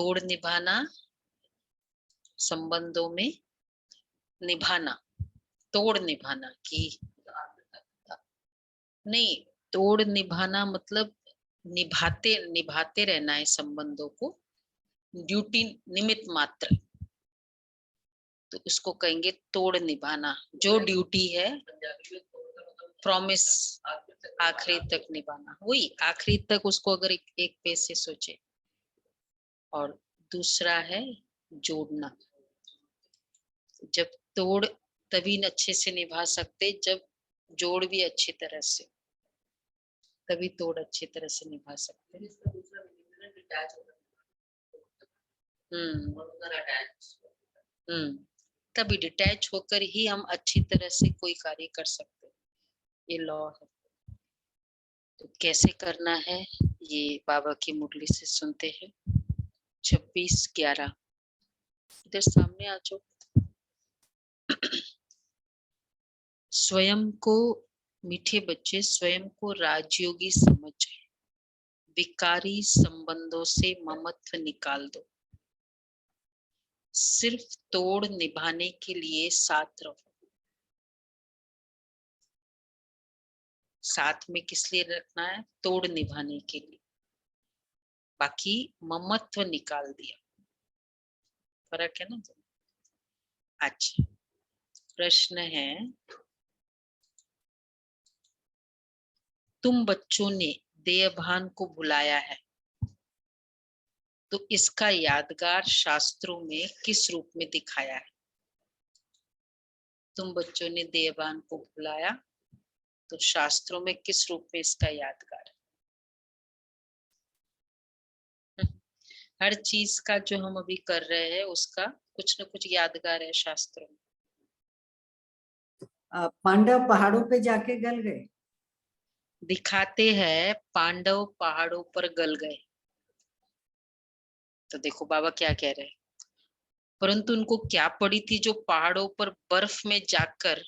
तोड़ निभाना, संबंधों में निभाना, तोड़ निभाना की नहीं, तोड़ निभाना मतलब निभाते निभाते रहना है संबंधों को, ड्यूटी निमित्त मात्र, तो उसको कहेंगे तोड़ निभाना। जो ड्यूटी है, प्रॉमिस, आखिरी तक निभाना, वही आखिरी तक उसको अगर एक पे से सोचे। और दूसरा है जोड़ना। जब तोड़ तभी अच्छे से निभा सकते जब जोड़ भी अच्छी तरह से, तभी तोड़ अच्छी तरह से निभा सकते हैं। तभी डिटैच होकर ही हम अच्छी तरह से कोई कार्य कर सकते हैं, ये लॉ है। तो कैसे करना है ये बाबा की मुरली से सुनते हैं। 26/11 इधर सामने आ जाओ। स्वयं को, मीठे बच्चे, स्वयं को राजयोगी समझ विकारी संबंधों से ममत्व निकाल दो। सिर्फ तोड़ निभाने के लिए साथ रहो। साथ में किस लिए रखना है? तोड़ निभाने के लिए। बाकी ममत्व निकाल दिया। फर्क है ना। अच्छा, प्रश्न है, तुम बच्चों ने देयभान को भुलाया है, तो इसका यादगार शास्त्रों में किस रूप में दिखाया है? तुम बच्चों ने देयभान को भुलाया, तो शास्त्रों में किस रूप में इसका यादगार है? हर चीज का जो हम अभी कर रहे हैं उसका कुछ न कुछ यादगार है शास्त्रों में। पांडव पहाड़ों पे जाके गल गए। दिखाते हैं पांडव पहाड़ों पर गल गए। तो देखो बाबा क्या कह रहे हैं, परंतु उनको क्या पड़ी थी जो पहाड़ों पर बर्फ में जाकर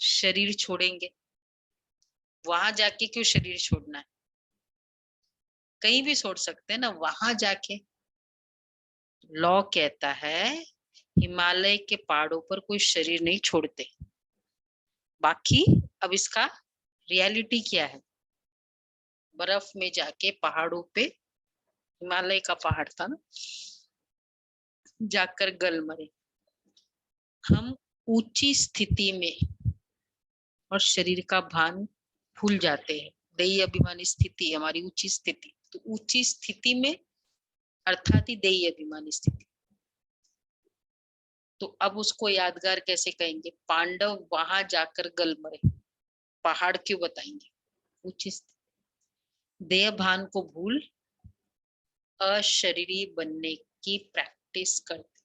शरीर छोड़ेंगे? वहां जाके क्यों शरीर छोड़ना है? कहीं भी छोड़ सकते हैं ना, वहां जाके। लॉ कहता है हिमालय के पहाड़ों पर कोई शरीर नहीं छोड़ते। बाकी अब इसका रियलिटी क्या है? बर्फ में जाके पहाड़ों पे, हिमालय का पहाड़ था ना, जाकर गल मरे। हम ऊंची स्थिति में और शरीर का भान भूल जाते हैं। देही अभिमानी स्थिति हमारी ऊंची स्थिति, तो ऊंची स्थिति में अर्थात ही देही अभिमानी स्थिति। तो अब उसको यादगार कैसे कहेंगे? पांडव वहां जाकर गल मरे, पहाड़ क्यों बताएंगे? ऊंची देह भान को भूल अशरीरी बनने की प्रैक्टिस करते,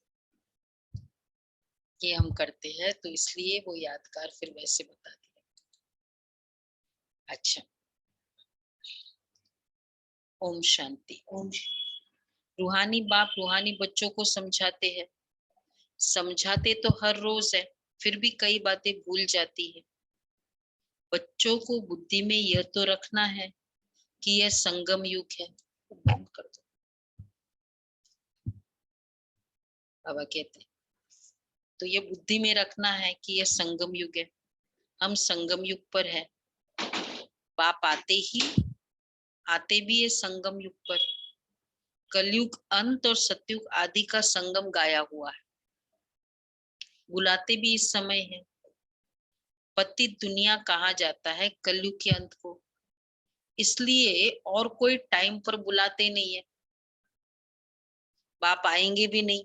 ये हम करते हैं, तो इसलिए वो यादगार फिर वैसे बता दिया। अच्छा, ओम शांति। ओम रूहानी बाप रूहानी बच्चों को समझाते हैं। समझाते तो हर रोज है, फिर भी कई बातें भूल जाती है। बच्चों को बुद्धि में यह तो रखना है कि यह संगम युग है। बंद कर दो, बाबा कहते हैं। तो ये बुद्धि में रखना है कि यह संगम युग है, हम संगम युग पर है। बाप आते भी ये संगम युग पर। कलयुग अंत और सतयुग आदि का संगम गाया हुआ है, बुलाते भी इस समय है। पति दुनिया कहा जाता है कलयुग के अंत को, इसलिए और कोई टाइम पर बुलाते नहीं है। बाप आएंगे भी नहीं,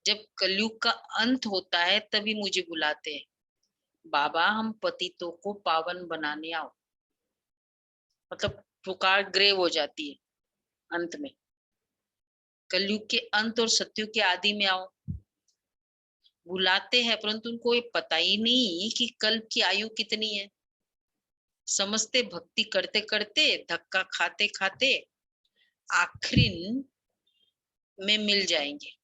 जब कलयुग का अंत होता है तभी मुझे बुलाते हैं। बाबा हम पतितों को पावन बनाने आओ, मतलब पुकार ग्रेव हो जाती है अंत में। कलयुग के अंत और सतयुग के आदि में आओ, बुलाते हैं, परंतु उनको ये पता ही नहीं कि कल्प की आयु कितनी है। समझते भक्ति करते करते, धक्का खाते खाते आखिरी में मिल जाएंगे।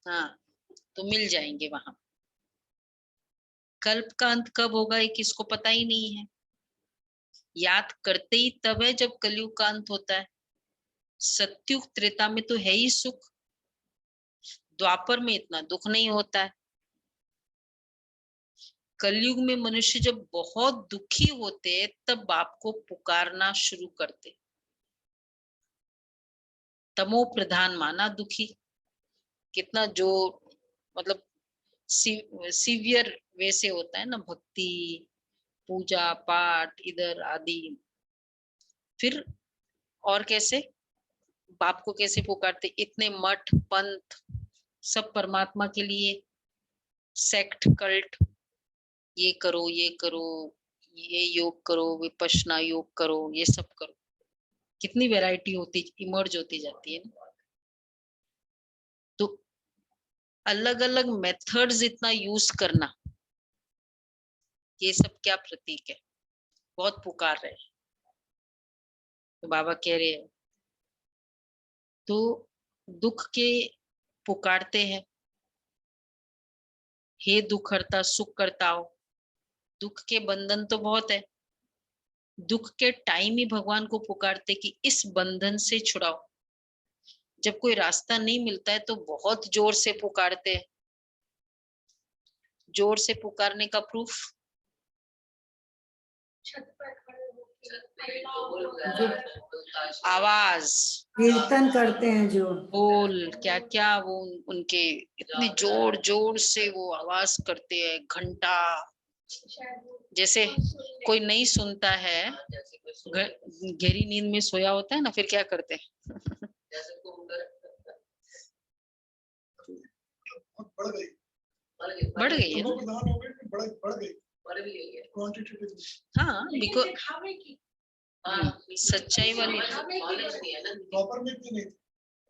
हाँ, तो मिल जाएंगे वहां। कल्प का अंत कब होगा ये किसको पता ही नहीं है। याद करते ही तब है जब कलयुग का अंत होता है। सत्युग त्रेता में तो है ही सुख, द्वापर में इतना दुख नहीं होता है। कलयुग में मनुष्य जब बहुत दुखी होते हैं तब बाप को पुकारना शुरू करते। तमो प्रधान माना दुखी, कितना जो मतलब सीवियर वैसे होता है ना, भक्ति पूजा पाठ इधर आदि। फिर और कैसे बाप को कैसे पुकारते, इतने मठ पंथ सब परमात्मा के लिए, सेक्ट कल्ट, ये करो ये करो, ये योग करो, विपश्यना योग करो, ये सब करो, कितनी वैरायटी होती इमर्ज होती जाती है ना। तो अलग अलग मेथड्स इतना यूज करना, ये सब क्या प्रतीक है, बहुत पुकार रहे हैं। तो बाबा कह रहे हैं तो दुख के पुकारते हैं, हे दुख हरता सुख करता हो। दुख के बंधन तो बहुत है, दुख के टाइम ही भगवान को पुकारते कि इस बंधन से छुड़ाओ। जब कोई रास्ता नहीं मिलता है तो बहुत जोर से पुकारते हैं। जोर से पुकारने का प्रूफ, आवाज, कीर्तन करते हैं जो, बोल क्या क्या वो उनके इतने जोर जोर से वो आवाज करते हैं, घंटा। जैसे कोई नहीं सुनता है, गहरी नींद में सोया होता है ना, फिर क्या करते हैं बढ़ गई है ना। हाँ बिकॉज सच्चाई वाली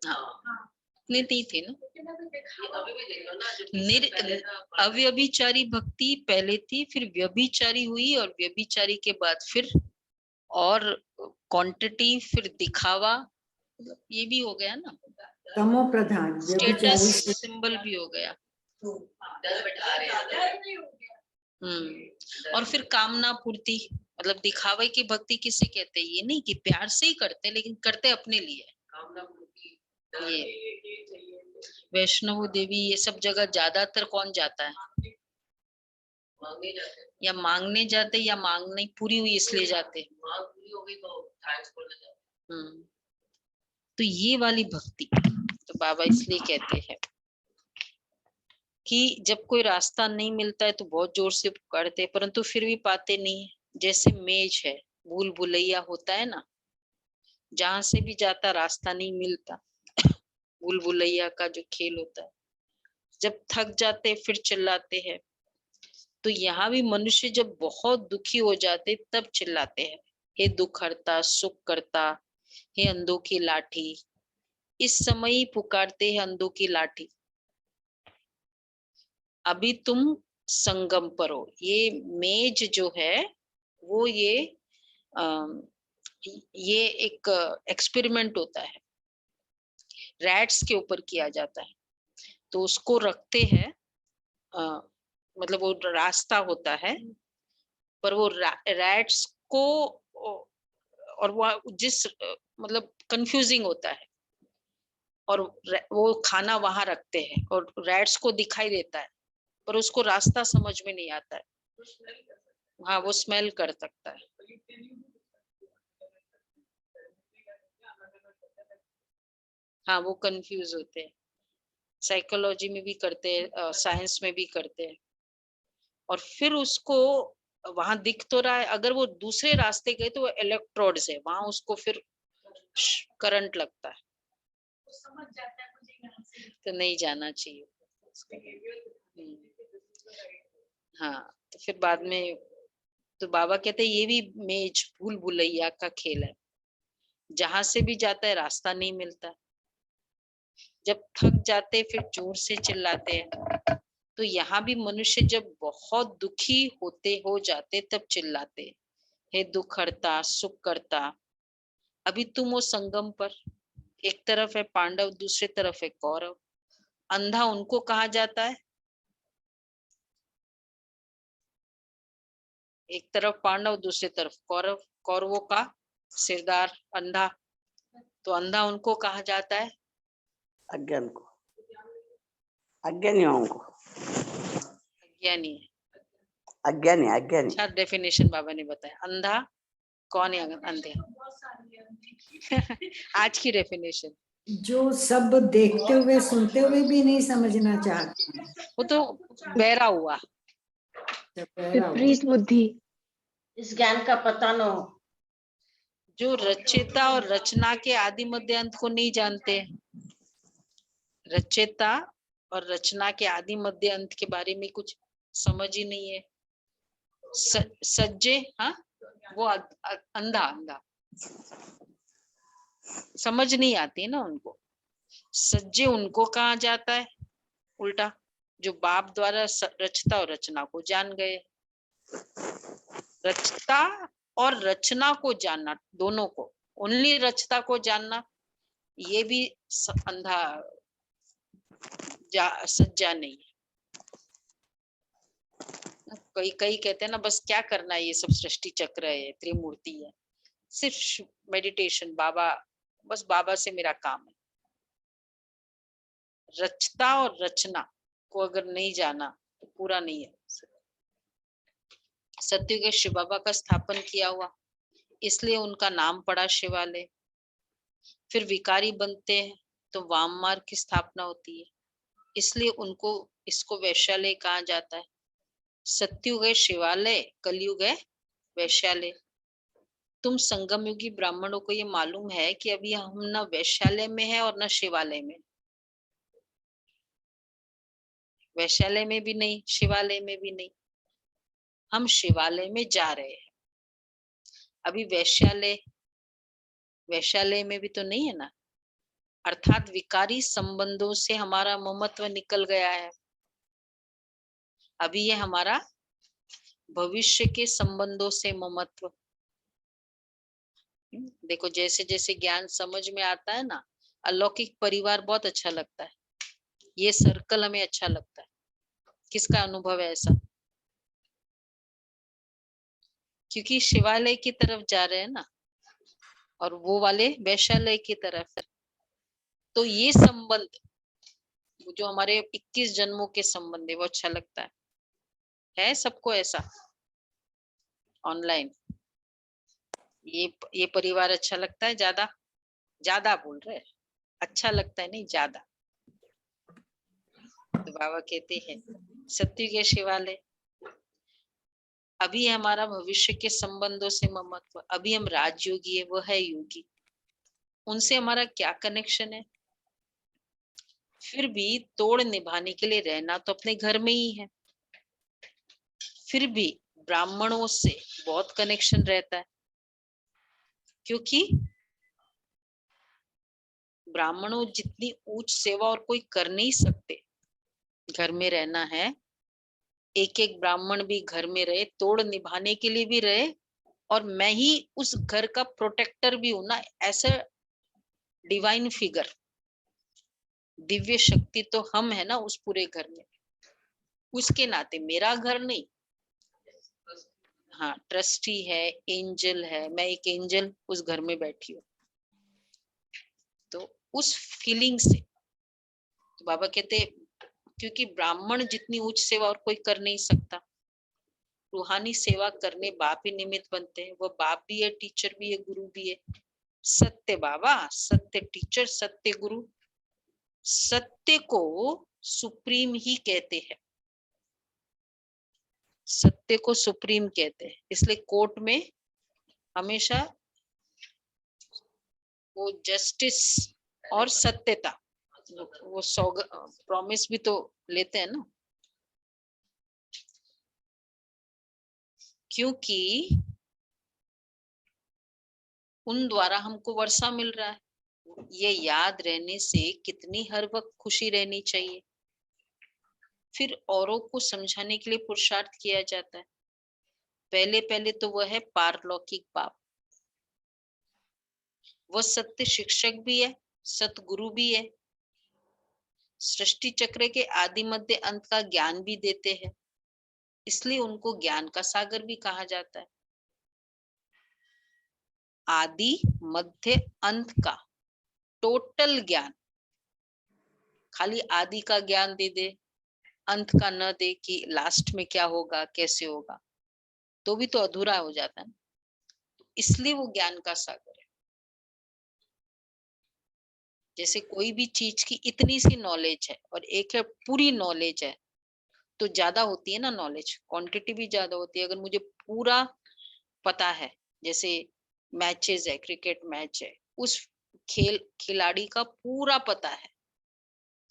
हाँ नहीं थी ना। अव्यभिचारी भक्ति पहले थी, फिर व्यभिचारी हुई, और व्यभिचारी के बाद फिर और क्वांटिटी, फिर दिखावा, ये भी हो गया ना, तमो प्रधान स्टेटस सिंबल भी हो गया। और फिर कामना पूर्ति, मतलब दिखावे की भक्ति किसे कहते हैं, ये नहीं कि प्यार से ही करते, लेकिन करते अपने लिए। ये वैष्णव देवी ये सब जगह ज्यादातर कौन जाता है, या मांगने जाते, या मांग नहीं पूरी हुई इसलिए जाते। तो ये वाली भक्ति तो बाबा इसलिए कहते हैं कि जब कोई रास्ता नहीं मिलता है तो बहुत जोर से पुकारते हैं, परंतु फिर भी पाते नहीं है। जैसे मेज है, भूल भुलैया होता है ना, जहां से भी जाता रास्ता नहीं मिलता, भूल भुलैया का जो खेल होता है, जब थक जाते फिर चिल्लाते हैं। तो यहाँ भी मनुष्य जब बहुत दुखी हो जाते तब चिल्लाते हैं, हे दुख हरता सुख करता, हे अंधों की लाठी। इस समय ही पुकारते हैं अंधों की लाठी, अभी तुम संगम पर हो। ये मेज जो है वो ये एक एक्सपेरिमेंट होता है, रैट्स के ऊपर किया जाता है। तो उसको रखते हैं, मतलब वो रास्ता होता है, पर वो रैट्स को, और वो जिस मतलब कंफ्यूजिंग होता है, और वो खाना वहां रखते हैं और रैट्स को दिखाई देता है, पर उसको रास्ता समझ में नहीं आता है। हाँ वो स्मेल कर सकता है। हाँ वो कंफ्यूज होते हैं, साइकोलॉजी में भी करते हैं, साइंस में भी करते हैं। और फिर उसको वहां दिख तो रहा है, अगर वो दूसरे रास्ते गए तो वो इलेक्ट्रोड्स है, वहां उसको फिर करंट लगता है, तो नहीं जाना चाहिए। हाँ तो फिर बाद में तो बाबा कहते हैं ये भी मेज भूल भुलैया का खेल है, जहां से भी जाता है रास्ता नहीं मिलता, जब थक जाते फिर जोर से चिल्लाते हैं। तो यहाँ भी मनुष्य जब बहुत दुखी होते हो जाते तब चिल्लाते, हे दुख हरता सुख करता। अभी तुम हो संगम पर, एक तरफ है पांडव दूसरे तरफ है कौरव। अंधा उनको कहा जाता है, एक तरफ पांडव दूसरी तरफ कौरव, कौरवों का सिरदार अंधा। तो अंधा उनको कहा जाता है, अज्ञान को, अज्ञानियों को, अज्ञानी है। अज्ञानी अज्ञानी। अच्छा डेफिनेशन बाबा ने बताया। अंधा कौन है? अंधे आज की डेफिनेशन, जो सब देखते हुए सुनते हुए भी नहीं समझना चाहते हैं, वो तो बहरा हुआ। जब बहरा हुआ। विपरीत बुद्धि, इस ज्ञान का पता न हो, जो रचयिता और रचना के आदि मध्य अंत को नहीं जानते, रचयिता और रचना के आदि मध्य अंत के बारे में कुछ समझ ही नहीं है। सज्जे, हाँ, वो अंधा अंधा समझ नहीं आती ना उनको। सज्जे उनको कहा जाता है उल्टा, जो बाप द्वारा रचता और रचना को जान गए। रचता और रचना को जानना, दोनों को, ओनली रचता को जानना, ये भी अंधा सज्जा नहीं है। कई कई कहते हैं ना, बस क्या करना है, ये सब सृष्टि चक्र है, त्रिमूर्ति है, सिर्फ मेडिटेशन, बाबा, बस बाबा से मेरा काम है। रचता और रचना को अगर नहीं जाना तो पूरा नहीं है। सत्युग के शिव बाबा का स्थापन किया हुआ, इसलिए उनका नाम पड़ा शिवालय। फिर विकारी बनते हैं तो वाम मार्ग की स्थापना होती है, इसलिए उनको, इसको वैश्यालय कहा जाता है। सत्युग है शिवालय, कलयुग है वैश्यालय। तुम संगम युगी ब्राह्मणों को ये मालूम है कि अभी हम न वैश्यालय में है और न शिवालय में। वैश्यालय में भी नहीं, शिवालय में भी नहीं, हम शिवालय में जा रहे हैं। अभी वैश्यालय में भी तो नहीं है ना, अर्थात विकारी संबंधों से हमारा ममत्व निकल गया है। अभी ये हमारा भविष्य के संबंधों से ममत्व। देखो जैसे जैसे ज्ञान समझ में आता है ना, अलौकिक परिवार बहुत अच्छा लगता है, ये सर्कल हमें अच्छा लगता है। किसका अनुभव है ऐसा? क्योंकि शिवालय की तरफ जा रहे हैं ना, और वो वाले वैश्यालय की तरफ। तो ये संबंध जो हमारे 21 जन्मों के संबंध है, वो अच्छा लगता है सबको ऐसा? ऑनलाइन ये परिवार अच्छा लगता है? ज्यादा ज्यादा बोल रहे हैं, अच्छा लगता है नहीं, ज्यादा। तो बाबा कहते हैं सत्युग के शिवालय, अभी हमारा भविष्य के संबंधों से ममत्व। अभी हम राजयोगी है, वो है योगी, उनसे हमारा क्या कनेक्शन है? फिर भी तोड़ निभाने के लिए रहना तो अपने घर में ही है। फिर भी ब्राह्मणों से बहुत कनेक्शन रहता है, क्योंकि ब्राह्मणों जितनी उच्च सेवा और कोई कर नहीं सकते। घर में रहना है, एक एक ब्राह्मण भी घर में रहे, तोड़ निभाने के लिए भी रहे, और मैं ही उस घर का प्रोटेक्टर भी हूं ना, ऐसा डिवाइन फिगर, दिव्य शक्ति तो हम है ना उस पूरे घर में। उसके नाते मेरा घर नहीं, हाँ ट्रस्टी है, एंजल है, मैं एक एंजल उस घर में बैठी हूँ। तो उस फीलिंग से तो बाबा कहते, क्योंकि ब्राह्मण जितनी उच्च सेवा और कोई कर नहीं सकता। रूहानी सेवा करने बाप ही निमित्त बनते हैं, वो बाप भी है, टीचर भी है, गुरु भी है। सत्य बाबा, सत्य टीचर, सत्य गुरु। सत्य को सुप्रीम ही कहते हैं, सत्य को सुप्रीम कहते हैं। इसलिए कोर्ट में हमेशा वो जस्टिस और सत्यता, वो प्रॉमिस भी तो लेते हैं ना, क्योंकि उन द्वारा हमको वर्षा मिल रहा है। ये याद रहने से कितनी हर वक्त खुशी रहनी चाहिए। फिर औरों को समझाने के लिए पुरुषार्थ किया जाता है। पहले पहले तो वह है पारलौकिक बाप, वह सत्य शिक्षक भी है, सतगुरु भी है, सृष्टि चक्र के आदि मध्य अंत का ज्ञान भी देते हैं, इसलिए उनको ज्ञान का सागर भी कहा जाता है। आदि मध्य अंत का टोटल ज्ञान, खाली आदि का ज्ञान दे दे, अंत का न दे कि लास्ट में क्या होगा कैसे होगा, तो भी तो अधूरा हो जाता है। इसलिए वो ज्ञान का सागर है। जैसे कोई भी चीज की इतनी सी नॉलेज है और एक है पूरी नॉलेज है, तो ज्यादा होती है ना नॉलेज, क्वांटिटी भी ज्यादा होती है। अगर मुझे पूरा पता है, जैसे मैचेस है, क्रिकेट मैच है, उस खिलाड़ी का पूरा पता है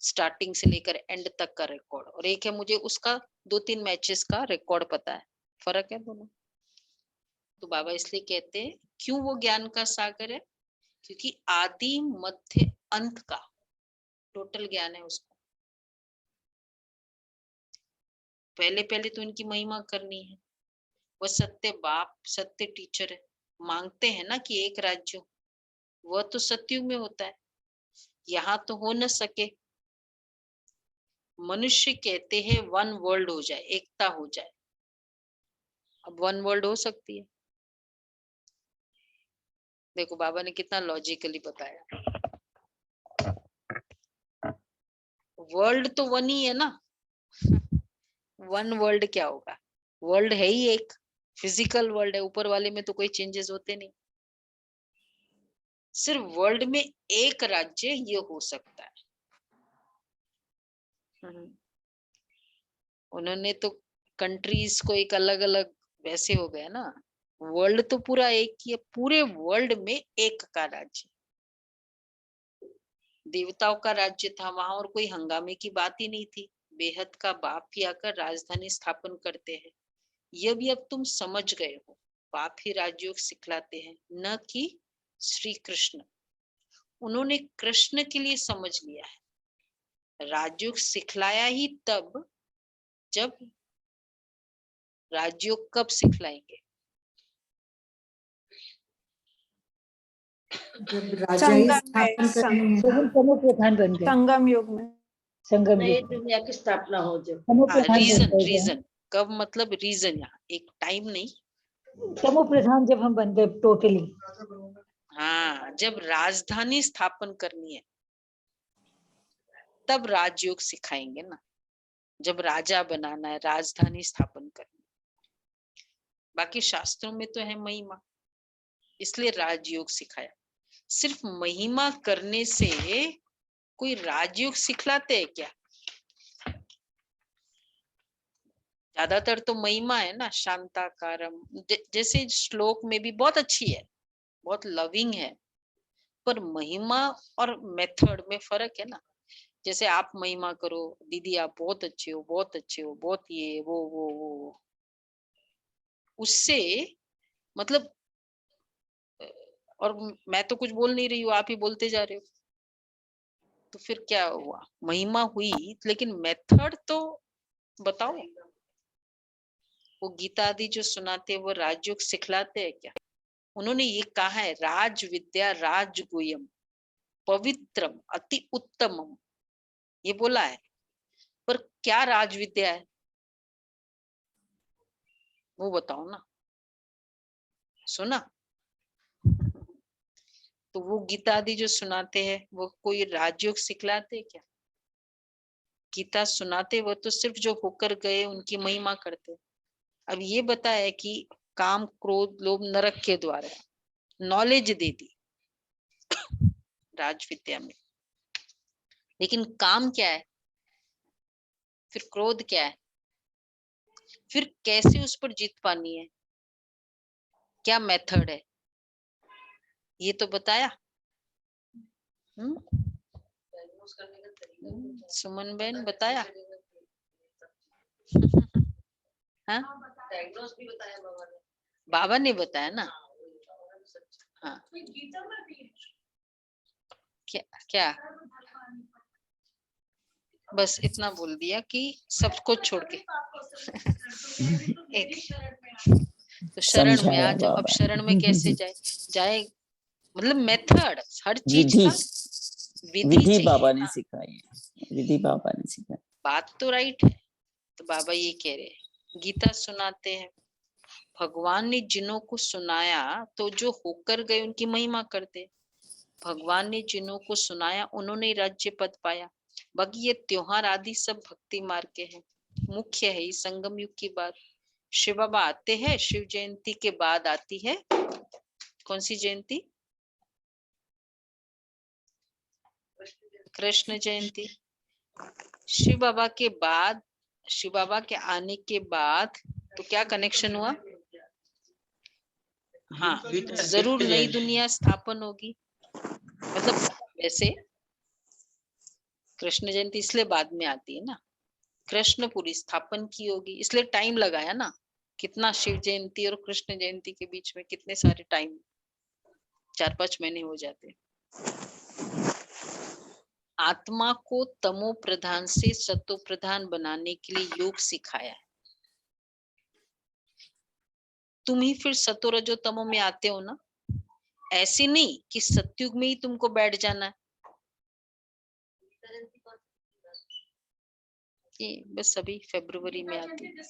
स्टार्टिंग से लेकर एंड तक का रिकॉर्ड, और एक है मुझे उसका 2-3 मैचेस का रिकॉर्ड पता है, फर्क है दोनों। तो बाबा इसलिए कहते हैं क्यों वो ज्ञान का सागर है, क्योंकि आदि मध्य अंत का टोटल ज्ञान है उसको। पहले पहले तो इनकी महिमा करनी है। वह सत्य बाप, सत्य टीचर है। मांगते हैं ना कि एक राज्य, वह तो सतयुग में होता है, यहाँ तो हो न सके। मनुष्य कहते हैं वन वर्ल्ड हो जाए, एकता हो जाए। अब वन वर्ल्ड हो सकती है? देखो बाबा ने कितना लॉजिकली बताया। वर्ल्ड तो वन ही है ना, वन वर्ल्ड क्या होगा? वर्ल्ड है ही एक, फिजिकल वर्ल्ड है, ऊपर वाले में तो कोई चेंजेस होते नहीं। सिर्फ वर्ल्ड में एक राज्य ये हो सकता है। उन्होंने तो कंट्रीज को एक अलग अलग वैसे हो गया ना, वर्ल्ड तो पूरा एक ही है, पूरे वर्ल्ड में एक का राज्य। देवताओं का राज्य था वहां, और कोई हंगामे की बात ही नहीं थी। बेहद का बाप ही आकर राजधानी स्थापन करते हैं। यह भी अब तुम समझ गए हो, बाप ही राजयोग सिखलाते हैं, न कि श्री कृष्ण। उन्होंने कृष्ण के लिए समझ लिया है। राजयोग सिखलाया ही तब, जब राजयोग कब सिखलाएंगे? जब राजा ही स्थापन करनी है ना, समूह प्रधान बन गए, संगम युग में। संगम नई युग में दुनिया की स्थापना हो जो। समूह प्रधान बन रीजन, गए। रीजन कब, मतलब रीजन, यहाँ एक टाइम नहीं। समूह प्रधान जब हम बन गए टोटली, हाँ, जब राजधानी स्थापन करनी है तब राजयोग सिखाएंगे ना। जब राजा बनाना है, राजधानी स्थापन करनी है। बाकी शास्त्रों में तो है महिमा, इसलिए राजयोग सिखाया। सिर्फ महिमा करने से कोई राजयोग सिखलाते हैं क्या? ज्यादातर तो महिमा है ना, शांताकारम जैसे श्लोक में भी बहुत अच्छी है, बहुत लविंग है, पर महिमा और मेथड में फर्क है ना। जैसे आप महिमा करो, दीदी आप बहुत अच्छे हो, बहुत अच्छे हो, बहुत ये वो, उससे मतलब, और मैं तो कुछ बोल नहीं रही हूँ, आप ही बोलते जा रहे हो, तो फिर क्या हुआ? महिमा हुई, लेकिन मेथड तो बताओ। वो गीता आदि जो सुनाते हैं वो राजयोग सिखलाते हैं क्या? उन्होंने ये कहा है, राज विद्या राजगुह्यम पवित्रम अति उत्तमम, ये बोला है। पर क्या राज विद्या है वो बताओ ना, सुना? तो वो गीता आदि जो सुनाते हैं वो कोई राजयोग सिखलाते हैं क्या? गीता सुनाते वो तो सिर्फ जो होकर गए उनकी महिमा करते। अब ये बताया कि काम क्रोध लोभ नरक के द्वारा नॉलेज दे दी राज विद्या में, लेकिन काम क्या है? फिर क्रोध क्या है? फिर कैसे उस पर जीत पानी है? क्या मेथड है? ये तो बताया। सुमन बहन बताया। हाँ, बाबा ने बताया ना। हाँ, क्या क्या बस इतना बोल दिया कि सबको छोड़ के एक तो शरण में आ जाओ। अब शरण में कैसे जाए मतलब मेथड, हर चीज का विधि बाबा ने सिखाई है, विधि बाबा ने सिखाई। बात तो राइट है। तो बाबा ये कह रहे हैं, गीता सुनाते हैं, भगवान ने जिन्हों को सुनाया तो जो होकर गए उनकी महिमा करते। भगवान ने जिन्हों को सुनाया उन्होंने राज्य पद पाया। बाकी ये त्योहार आदि सब भक्ति मार्ग के हैं। मुख्य है इस संगम युग की बात। शिव बाबा आते हैं, शिव जयंती के बाद आती है कौन सी जयंती? कृष्ण जयंती। शिव बाबा के बाद, शिव बाबा के आने के बाद तो क्या कनेक्शन हुआ? हाँ, जरूर नई दुनिया स्थापन होगी। मतलब वैसे कृष्ण जयंती इसलिए बाद में आती है ना, कृष्णपुरी स्थापन की होगी, इसलिए टाइम लगाया ना। कितना शिव जयंती और कृष्ण जयंती के बीच में कितने सारे टाइम, 4-5 महीने हो जाते। आत्मा को तमो प्रधान से सतो प्रधान बनाने के लिए योग सिखाया है। तुम ही फिर सतो रजो तमो में आते हो ना। ऐसे नहीं कि सतयुग में ही तुमको बैठ जाना है। ये बस अभी फरवरी में आती है।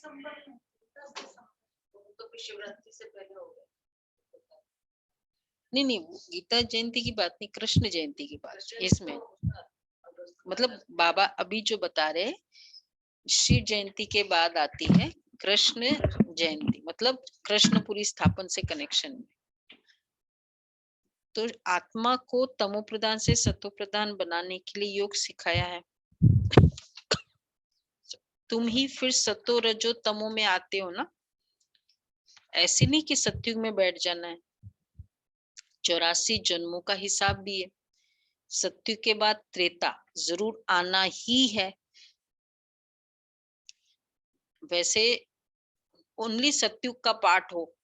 शिवरात्रि से पहले हो गया। नहीं, वो गीता जयंती की बात नहीं, कृष्ण जयंती की बात इसमें। मतलब बाबा अभी जो बता रहे, शिव जयंती के बाद आती है कृष्ण जयंती, मतलब कृष्णपुरी स्थापन से कनेक्शन में। तो आत्मा को तमो प्रधान से सतो प्रधान बनाने के लिए योग सिखाया है। तुम ही फिर सतो रजो तमो में आते हो ना। ऐसे नहीं कि सतयुग में बैठ जाना है। 84 जन्मों का हिसाब भी है। सतयुग के बाद त्रेता जरूर आना ही है। वैसे ओनली सतयुग का पार्ट हो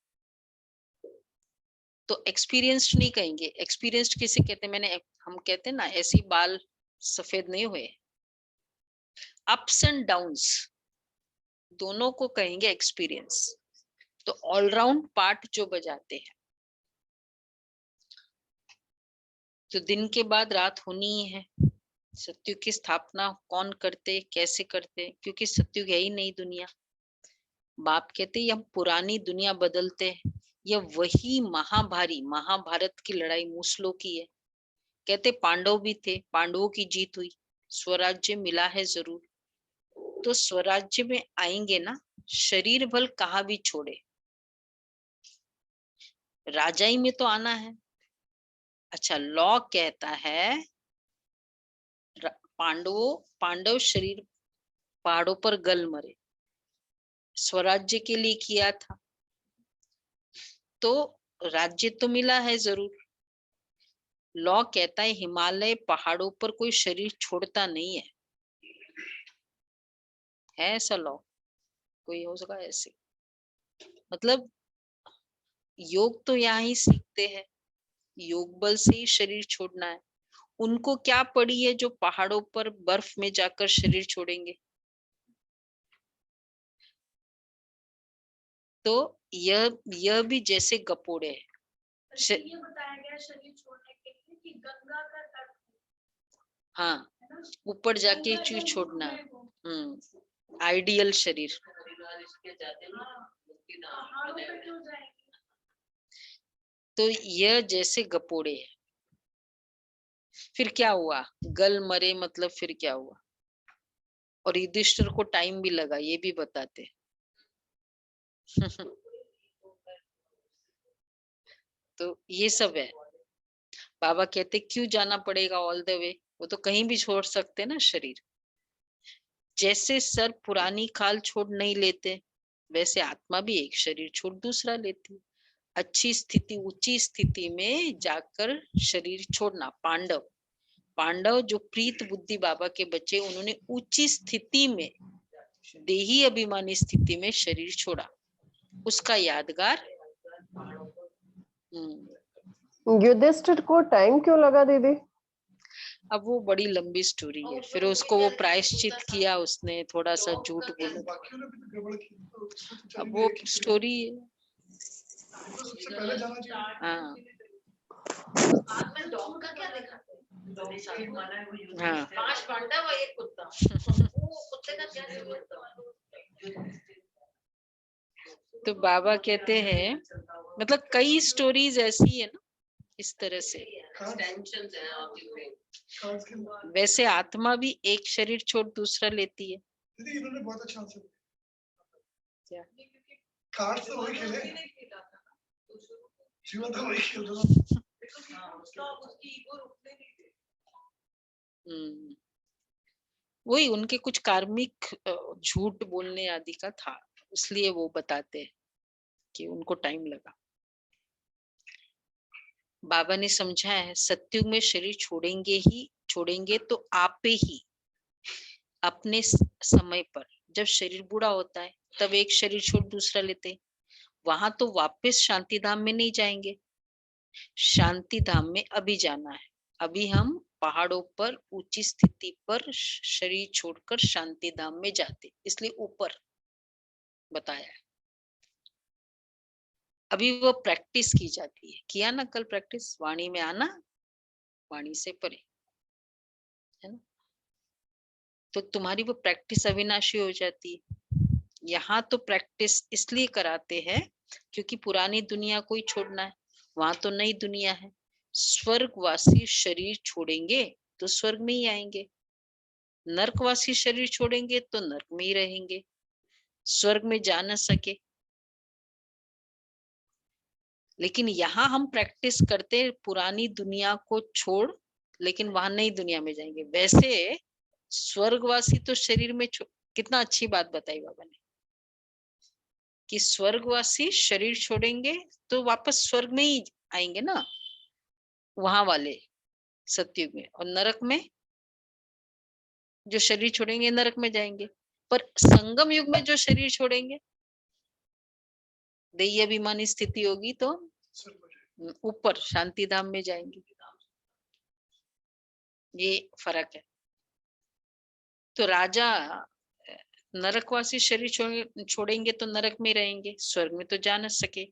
तो एक्सपीरियंस्ड नहीं कहेंगे। एक्सपीरियंस्ड किसे कहते हैं? हम कहते हैं ना, ऐसी बाल सफेद नहीं हुए। अप्स एंड डाउन्स दोनों को कहेंगे एक्सपीरियंस। तो ऑलराउंड पार्ट जो बजाते हैं। तो दिन के बाद रात होनी ही है। सतयुग की स्थापना कौन करते, कैसे करते? क्योंकि सतयुग है ही नई दुनिया। बाप कहते हैं हम पुरानी दुनिया बदलते हैं। यह वही महाभारी महाभारत की लड़ाई मूसलों की है। कहते पांडव भी थे, पांडवों की जीत हुई, स्वराज्य मिला है जरूर। तो स्वराज्य में आएंगे ना, शरीर बल कहाँ भी छोड़े, राजाई में तो आना है। अच्छा, लॉ कहता है पांडव शरीर पहाड़ों पर गल मरे, स्वराज्य के लिए किया था, तो राज्य तो मिला है जरूर। लॉ कहता है हिमालय पहाड़ों पर कोई शरीर छोड़ता नहीं है ऐसा लॉ कोई हो सका ऐसे? मतलब योग तो यहाँ ही सीखते हैं, योग बल से ही शरीर छोड़ना है। उनको क्या पड़ी है जो पहाड़ों पर बर्फ में जाकर शरीर छोड़ेंगे? तो यह भी जैसे गपोड़े है। ये बताया गया शरीर छोड़ने के लिए कि गंगा का तट, हाँ, ऊपर जाके चू छोड़ना। आइडियल शरीर। तो यह जैसे गपोड़े है। फिर क्या हुआ? गल मरे मतलब फिर क्या हुआ? और युधिष्ठिर को टाइम भी लगा, ये भी बताते। तो ये सब है। बाबा कहते क्यों जाना पड़ेगा ऑल द वे? वो तो कहीं भी छोड़ सकते ना शरीर। जैसे सर पुरानी खाल छोड़ नहीं लेते, वैसे आत्मा भी एक शरीर छोड़ दूसरा लेती। अच्छी स्थिति, ऊंची स्थिति में जाकर शरीर छोड़ना। पांडव जो प्रीत बुद्धि बाबा के बच्चे, उन्होंने ऊंची स्थिति में, देही अभिमानी स्थिति में शरीर छोड़ा। उसका यादगार। युधिष्ठिर को टाइम क्यों लगा दीदी? अब वो बड़ी लंबी स्टोरी है। फिर उसको वो प्रायश्चित किया, उसने थोड़ा सा झूठ बोला। अब वो स्टोरी है। हाँ, हाँ, 5 पांडव और 1 कुत्ता। कुत्ते का क्या जरूरत था? तो बाबा कहते हैं, मतलब कई स्टोरीज ऐसी है ना इस तरह से। वैसे आत्मा भी एक शरीर छोड़ दूसरा लेती है। दीदी इन्होंने बहुत अच्छा आंसर क्या? कार्ड तो वही खेले, जीवन तो वही खेल रहा था। वही उनके कुछ कार्मिक झूठ बोलने आदि का था, इसलिए वो बताते हैं कि उनको टाइम लगा। बाबा ने समझाया है सत्युग में शरीर छोड़ेंगे तो आप ही अपने समय पर, जब शरीर बूढ़ा होता है तब एक शरीर छोड़ दूसरा लेते, वहां तो वापस शांति धाम में नहीं जाएंगे। शांति धाम में अभी जाना है, अभी हम पहाड़ों पर ऊंची स्थिति पर शरीर छोड़कर शांति धाम में जाते, इसलिए ऊपर बताया है। अभी वो प्रैक्टिस की जाती है, किया ना कल प्रैक्टिस, वाणी में आना वाणी से परे, है ना। तो तुम्हारी वो प्रैक्टिस अविनाशी हो जाती है। यहाँ तो प्रैक्टिस इसलिए कराते हैं क्योंकि पुरानी दुनिया को ही छोड़ना है, वहां तो नई दुनिया है। स्वर्गवासी शरीर छोड़ेंगे तो स्वर्ग में ही आएंगे, नरकवासी शरीर छोड़ेंगे तो नरक में ही रहेंगे, स्वर्ग में जा न सके। लेकिन यहाँ हम प्रैक्टिस करते पुरानी दुनिया को छोड़, लेकिन वहां नई दुनिया में जाएंगे। वैसे स्वर्गवासी तो शरीर में कितना अच्छी बात बताई बाबा ने कि स्वर्गवासी शरीर छोड़ेंगे तो वापस स्वर्ग में ही आएंगे ना, वहां वाले सतयुग में, और नरक में जो शरीर छोड़ेंगे नरक में जाएंगे। पर संगम युग में जो शरीर छोड़ेंगे, देही अभिमानी स्थिति होगी तो ऊपर शांति धाम में जाएंगे। ये फर्क है। तो राजा नरकवासी शरीर छोड़ेंगे तो नरक में रहेंगे, स्वर्ग में तो जा न सके।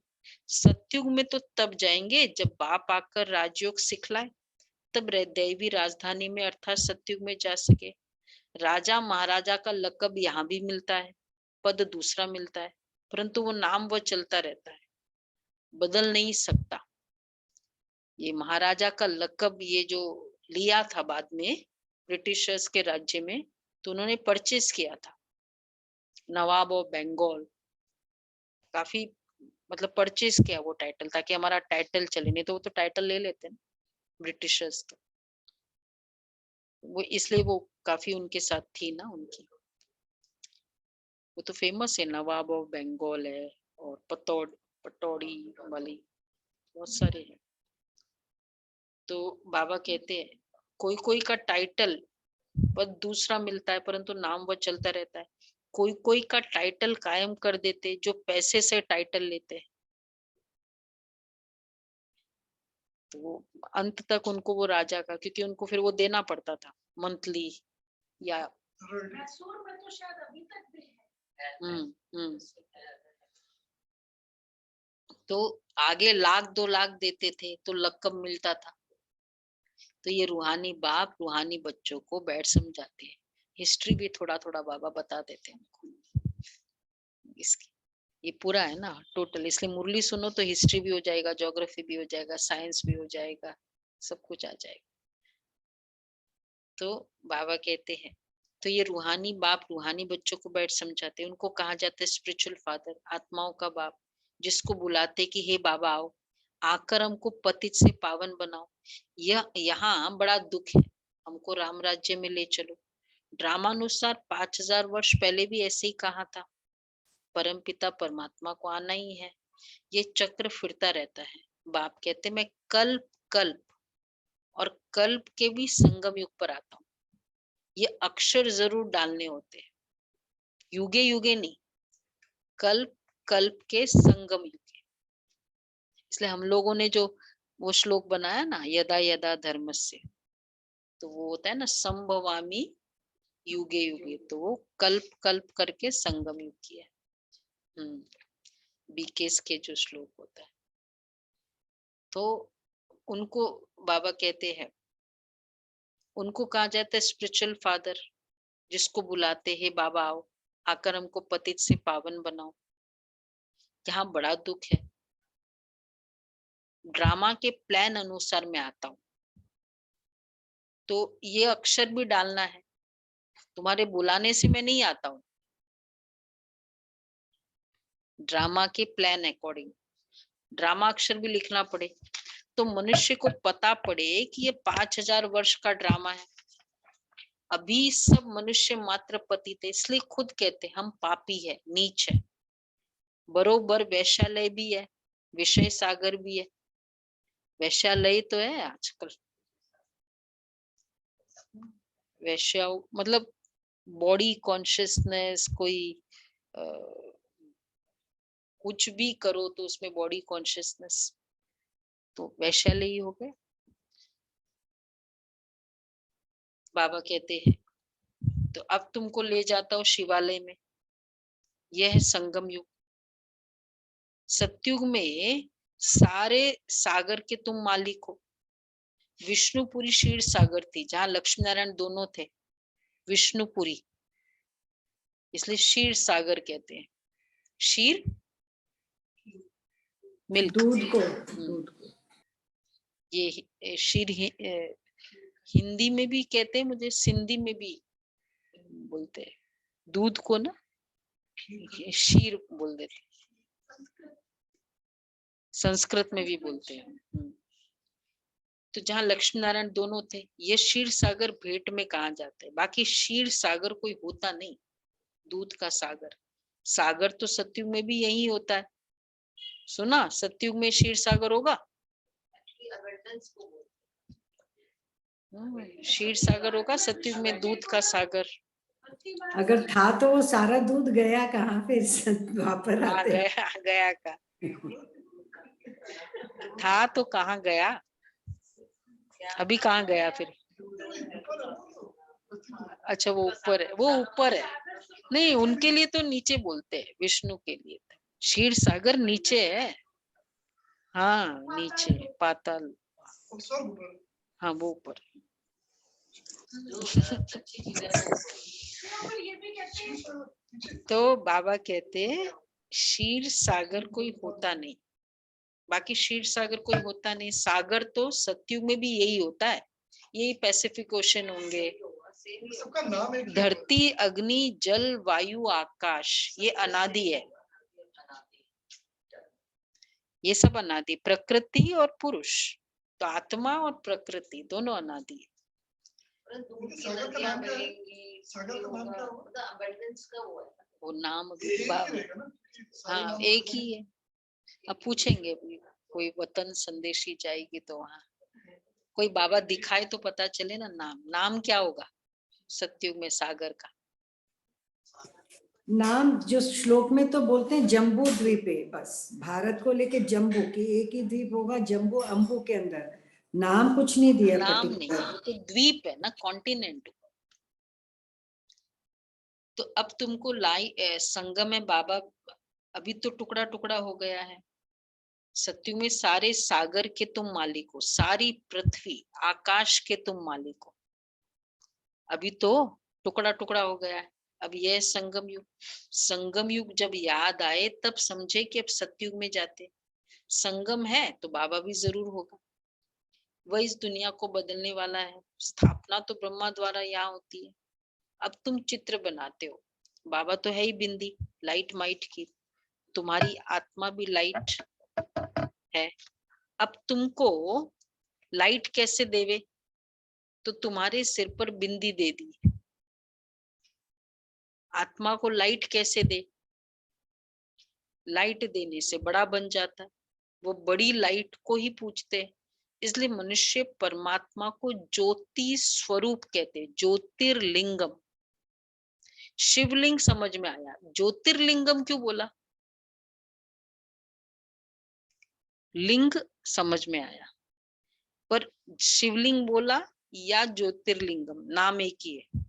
सतयुग में तो तब जाएंगे जब बाप आकर राजयोग सिखलाए, तब दैवी राजधानी में अर्थात सतयुग में जा सके। राजा महाराजा का लक़ब यहाँ भी मिलता है, पद दूसरा मिलता है, परंतु वो नाम वो चलता रहता है, बदल नहीं सकता। ये महाराजा का लक़ब ये जो लिया था बाद में ब्रिटिशर्स के राज्य में, तो उन्होंने परचेज किया था, नवाब ऑफ बंगाल, काफी मतलब परचेज किया वो टाइटल, ताकि हमारा टाइटल चले, नहीं तो वो तो टाइटल ले लेते हैं ब्रिटिशर्स। तो वो इसलिए वो काफी उनके साथ थी ना उनकी, वो तो फेमस है, नवाब ऑफ बंगाल है और पटौड़ी वाली बहुत सारे हैं। तो बाबा कहते हैं कोई कोई का टाइटल पद दूसरा मिलता है, परंतु नाम वो चलता रहता है। कोई कोई का टाइटल कायम कर देते जो पैसे से टाइटल लेते हैं, तो वो अंत तक उनको वो राजा का, क्योंकि उनको फिर वो देना पड़ता था मंथली या तो आगे 1,00,000-2,00,000 देते थे तो लक़ब मिलता था। तो ये रूहानी बाप रूहानी बच्चों को बैठ समझाते हैं, हिस्ट्री भी थोड़ा थोड़ा बाबा बता देते हैं उनको इसकी। ये पूरा है ना टोटल, इसलिए मुरली सुनो तो हिस्ट्री भी हो जाएगा, ज्योग्राफी भी हो जाएगा, साइंस भी हो जाएगा, सब कुछ आ जाएगा। तो बाबा कहते हैं तो ये रूहानी बाप रूहानी बच्चों को बैठ समझाते हैं। उनको कहा जाता है स्पिरिचुअल फादर, आत्माओं का बाप, जिसको बुलाते कि हे बाबा आओ, आकर हमको पतित से पावन बनाओ। यह यहाँ बड़ा दुख है, हमको राम राज्य में ले चलो। ड्रामानुसार 5,000 वर्ष पहले भी ऐसे ही कहा था, परमपिता परमात्मा को आना ही है। ये चक्र फिरता रहता है। बाप कहते मैं कल्प कल्प और कल्प के भी संगम युग पर आता हूँ। ये अक्षर जरूर डालने होते हैं, युगे युगे नहीं, कल्प कल्प के संगम युगे। इसलिए हम लोगों ने जो वो श्लोक बनाया ना, यदा यदा धर्मस्य, तो वो होता है ना संभवामी युगे युगे, तो वो कल्प कल्प करके संगम युग किया है। बीकेस के जो श्लोक होता है, तो उनको बाबा कहते हैं, उनको कहा जाता है स्पिरिचुअल फादर, जिसको बुलाते हैं बाबा आओ, आकर हमको पतित से पावन बनाओ। यहाँ बड़ा दुख है, ड्रामा के प्लान अनुसार मैं आता हूँ, तो ये अक्षर भी डालना है, तुम्हारे बुलाने से मैं नहीं आता हूँ, ड्रामा के प्लान अकॉर्डिंग ड्रामा अक्षर भी लिखना पड़े, तो मनुष्य को पता पड़े कि ये 5000 वर्ष का ड्रामा है। अभी सब मनुष्य मात्र पतित है, इसलिए खुद कहते हम पापी है, नीच है। बरोबर वैश्यालय भी है, विषय सागर भी है। वैश्यालय तो है आजकल, वैश्या मतलब बॉडी कॉन्शियसनेस, कोई कुछ भी करो तो उसमें बॉडी कॉन्शियसनेस, तो वैश्यालय ही हो गए। बाबा कहते हैं तो अब तुमको ले जाता हूँ शिवालय में, यह है संगम युग। सतयुग में सारे सागर के तुम मालिक हो। विष्णुपुरी क्षीर सागर थी, जहां लक्ष्मी नारायण दोनों थे, विष्णुपुरी, इसलिए क्षीर सागर कहते हैं। क्षीर मिल्क, दूध को ये क्षीर हिंदी में भी कहते हैं, मुझे सिंधी में भी बोलते हैं दूध को ना, क्षीर बोल देते, संस्कृत में भी बोलते हैं। तो जहाँ लक्ष्मी नारायण दोनों थे, ये क्षीर सागर भेंट में कहा जाता है। बाकी क्षीर सागर कोई होता नहीं, दूध का सागर। सागर तो सतयुग में भी यही होता है, सुना? सतयुग में क्षीर सागर होगा, क्षीर सागर होगा सतयुग में, दूध का सागर। अगर था तो वो सारा दूध गया कहाँ, फिर वापस आ आते। गया का था तो कहाँ गया, अभी कहाँ गया फिर? अच्छा वो ऊपर है, वो ऊपर है। नहीं, उनके लिए तो नीचे बोलते हैं, विष्णु के लिए क्षीर सागर नीचे है। हाँ नीचे पाताल, हाँ वो ऊपर। तो बाबा कहते हैं क्षीर सागर कोई होता नहीं, बाकी क्षीर सागर कोई होता नहीं। सागर तो सतयुग में भी यही होता है, यही पैसिफिक ओशन होंगे। सबका नाम एक ही है। धरती, अग्नि, जल, वायु, आकाश, ये अनादि है, ये सब अनादि। प्रकृति और पुरुष, तो आत्मा और प्रकृति दोनों अनादि है। सागर का नाम क्या है? सागर का नाम क्या होगा? वो नाम एक ही बाबा, रहेगा ना? सारे हाँ नाम एक ही है। अब पूछेंगे कोई वतन संदेशी जाएगी तो वहाँ कोई बाबा दिखाए तो पता चले ना, नाम क्या होगा सतयुग में सागर का? नाम जो श्लोक में तो बोलते हैं जम्बू द्वीप है, बस भारत को लेके जम्बू की एक ही द्वीप होगा, जम्बू अम्बू के अंदर। नाम कुछ नहीं दिया नाम नहीं, पर्टिकुलर। वो तो द्वीप है ना, कॉन्टिनेंट। तो अब तुमको संगम में बाबा, अभी तो टुकड़ा टुकड़ा हो गया है। सत्युग में सारे सागर के तुम मालिक हो, सारी पृथ्वी आकाश के तुम मालिक हो। अभी तो टुकड़ा टुकड़ा हो गया है। अब यह संगम युग, संगम युग जब याद आए तब समझे कि अब सत्युग में जाते। संगम है तो बाबा भी जरूर होगा, वह इस दुनिया को बदलने वाला है। स्थापना तो ब्रह्मा द्वारा यहाँ होती है। अब तुम चित्र बनाते हो, बाबा तो है ही बिंदी, लाइट माइट की, तुम्हारी आत्मा भी लाइट है। अब तुमको लाइट कैसे देवे, तो तुम्हारे सिर पर बिंदी दे दी। आत्मा को लाइट कैसे दे, लाइट देने से बड़ा बन जाता है, वो बड़ी लाइट को ही पूछते हैं। इसलिए मनुष्य परमात्मा को ज्योति स्वरूप कहते हैं, ज्योतिर्लिंगम। शिवलिंग समझ में आया, ज्योतिर्लिंगम क्यों बोला? लिंग समझ में आया, पर शिवलिंग बोला या ज्योतिर्लिंगम, नाम एक ही है।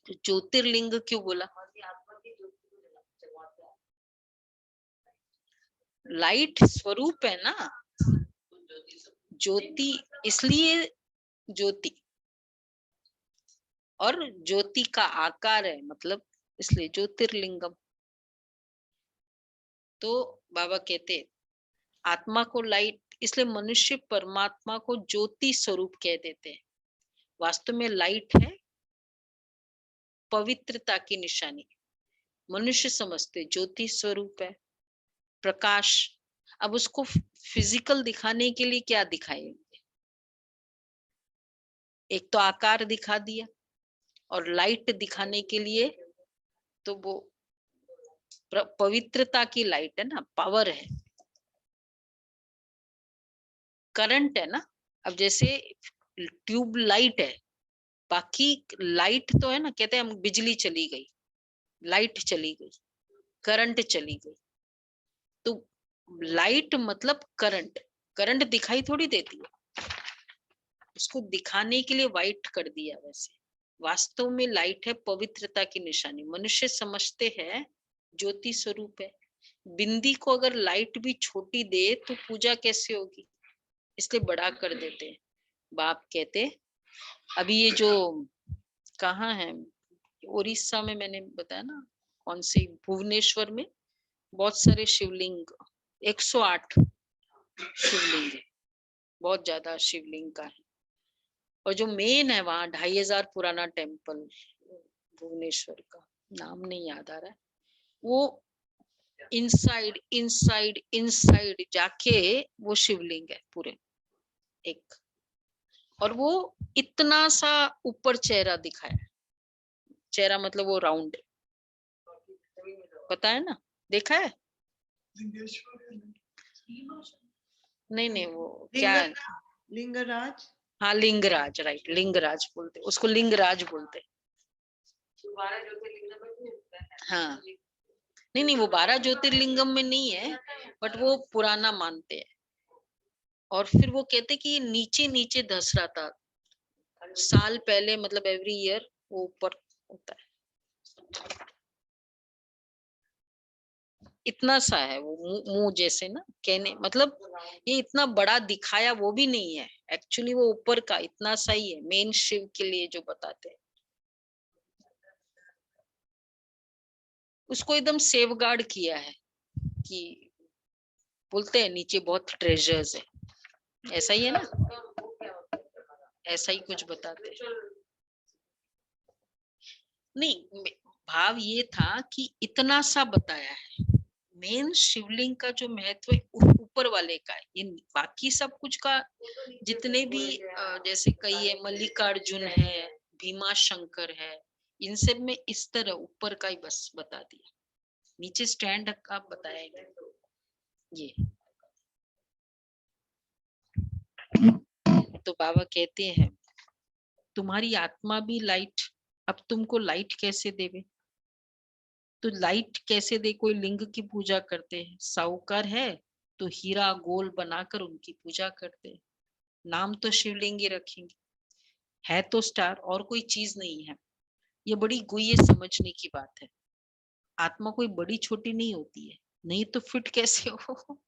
तो ज्योतिर्लिंग क्यों बोला? लाइट स्वरूप है ना, ज्योति, इसलिए ज्योति, और ज्योति का आकार है मतलब, इसलिए ज्योतिर्लिंगम। तो बाबा कहते आत्मा को लाइट, इसलिए मनुष्य परमात्मा को ज्योति स्वरूप कह देते हैं। वास्तव में लाइट है पवित्रता की निशानी। मनुष्य समझते ज्योति स्वरूप है, प्रकाश। अब उसको फिजिकल दिखाने के लिए क्या दिखाएंगे? एक तो आकार दिखा दिया, और लाइट दिखाने के लिए तो वो पवित्रता की लाइट है ना, पावर है, करंट है ना। अब जैसे ट्यूब लाइट है, बाकी लाइट तो है ना, कहते हैं हम बिजली चली गई, लाइट चली गई, करंट चली गई। तो लाइट मतलब करंट, करंट दिखाई थोड़ी देती है, उसको दिखाने के लिए वाइट कर दिया। वैसे वास्तव में लाइट है पवित्रता की निशानी। मनुष्य समझते हैं ज्योति स्वरूप है। बिंदी को अगर लाइट भी छोटी दे तो पूजा कैसे होगी, इसलिए बड़ा कर देते हैं। बाप कहते अभी ये जो कहाँ है, उड़ीसा में, मैंने बताया ना कौन सी, भुवनेश्वर में बहुत सारे शिवलिंग, 108 शिवलिंग है, बहुत ज्यादा शिवलिंग का है। और जो मेन है वहां 2500 पुराना टेम्पल भुवनेश्वर का, नाम नहीं याद आ रहा है, वो इनसाइड इनसाइड इनसाइड जाके वो शिवलिंग है पूरे एक, और वो इतना सा ऊपर चेहरा दिखाया है। चेहरा मतलब वो राउंड, पता है ना, देखा है? नहीं नहीं, वो क्या है? लिंगराज। हाँ लिंगराज, राइट, लिंगराज बोलते, उसको लिंगराज बोलते। हाँ नहीं नहीं, वो 12 ज्योतिर्लिंगम में नहीं है, बट वो पुराना मानते हैं। और फिर वो कहते कि ये नीचे नीचे धस रहा था साल पहले, मतलब एवरी ईयर वो ऊपर होता है। इतना सा है वो, मुंह जैसे ना, कहने मतलब ये इतना बड़ा दिखाया वो भी नहीं है, एक्चुअली वो ऊपर का इतना सा ही है, मेन शिव के लिए जो बताते हैं। उसको एकदम सेव गार्ड किया है कि बोलते हैं नीचे बहुत ट्रेजर्स है, ऐसा ही है ना, ऐसा ही कुछ बताते हैं। नहीं, भाव ये था कि इतना सा बताया है, मेन शिवलिंग का जो महत्व है ऊपर वाले का है, ये बाकी सब कुछ का जितने भी जैसे कई है, मल्लिकार्जुन है, भीमा शंकर है, इन सब में इस तरह ऊपर का ही बस बता दिया, नीचे स्टैंड का बताया गया। ये तो बाबा कहते हैं तुम्हारी आत्मा भी लाइट, अब तुमको लाइट कैसे देवे? तो लाइट कैसे दे? कोई लिंग की पूजा करते हैं, साहूकार है तो हीरा गोल बनाकर उनकी पूजा करते हैं, नाम तो शिवलिंग ही रखेंगे, है तो स्टार, और कोई चीज नहीं है। ये बड़ी गुह्य समझने की बात है। आत्मा कोई बड़ी छोटी नहीं होती है, नहीं तो फिट कैसे हो?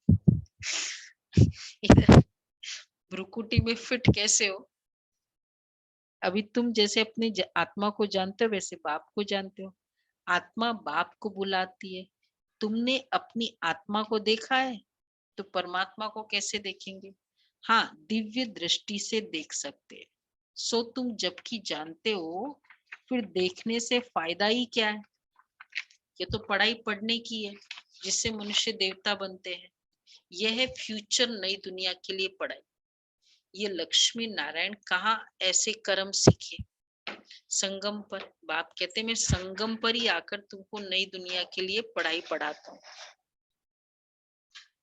इधर भ्रुकुटी में फिट कैसे हो? अभी तुम जैसे अपनी आत्मा को जानते हो, वैसे बाप को जानते हो। आत्मा बाप को बुलाती है। तुमने अपनी आत्मा को देखा है तो परमात्मा को कैसे देखेंगे? हाँ, दिव्य दृष्टि से देख सकते हैं। सो तुम जबकि जानते हो, फिर देखने से फायदा ही क्या है? ये तो पढ़ाई पढ़ने की है जिससे मनुष्य देवता बनते हैं। यह है फ्यूचर नई दुनिया के लिए पढ़ाई। ये लक्ष्मी नारायण कहाँ ऐसे कर्म सीखे? संगम पर। बाप कहते मैं संगम पर ही आकर तुमको नई दुनिया के लिए पढ़ाई पढ़ाता हूँ।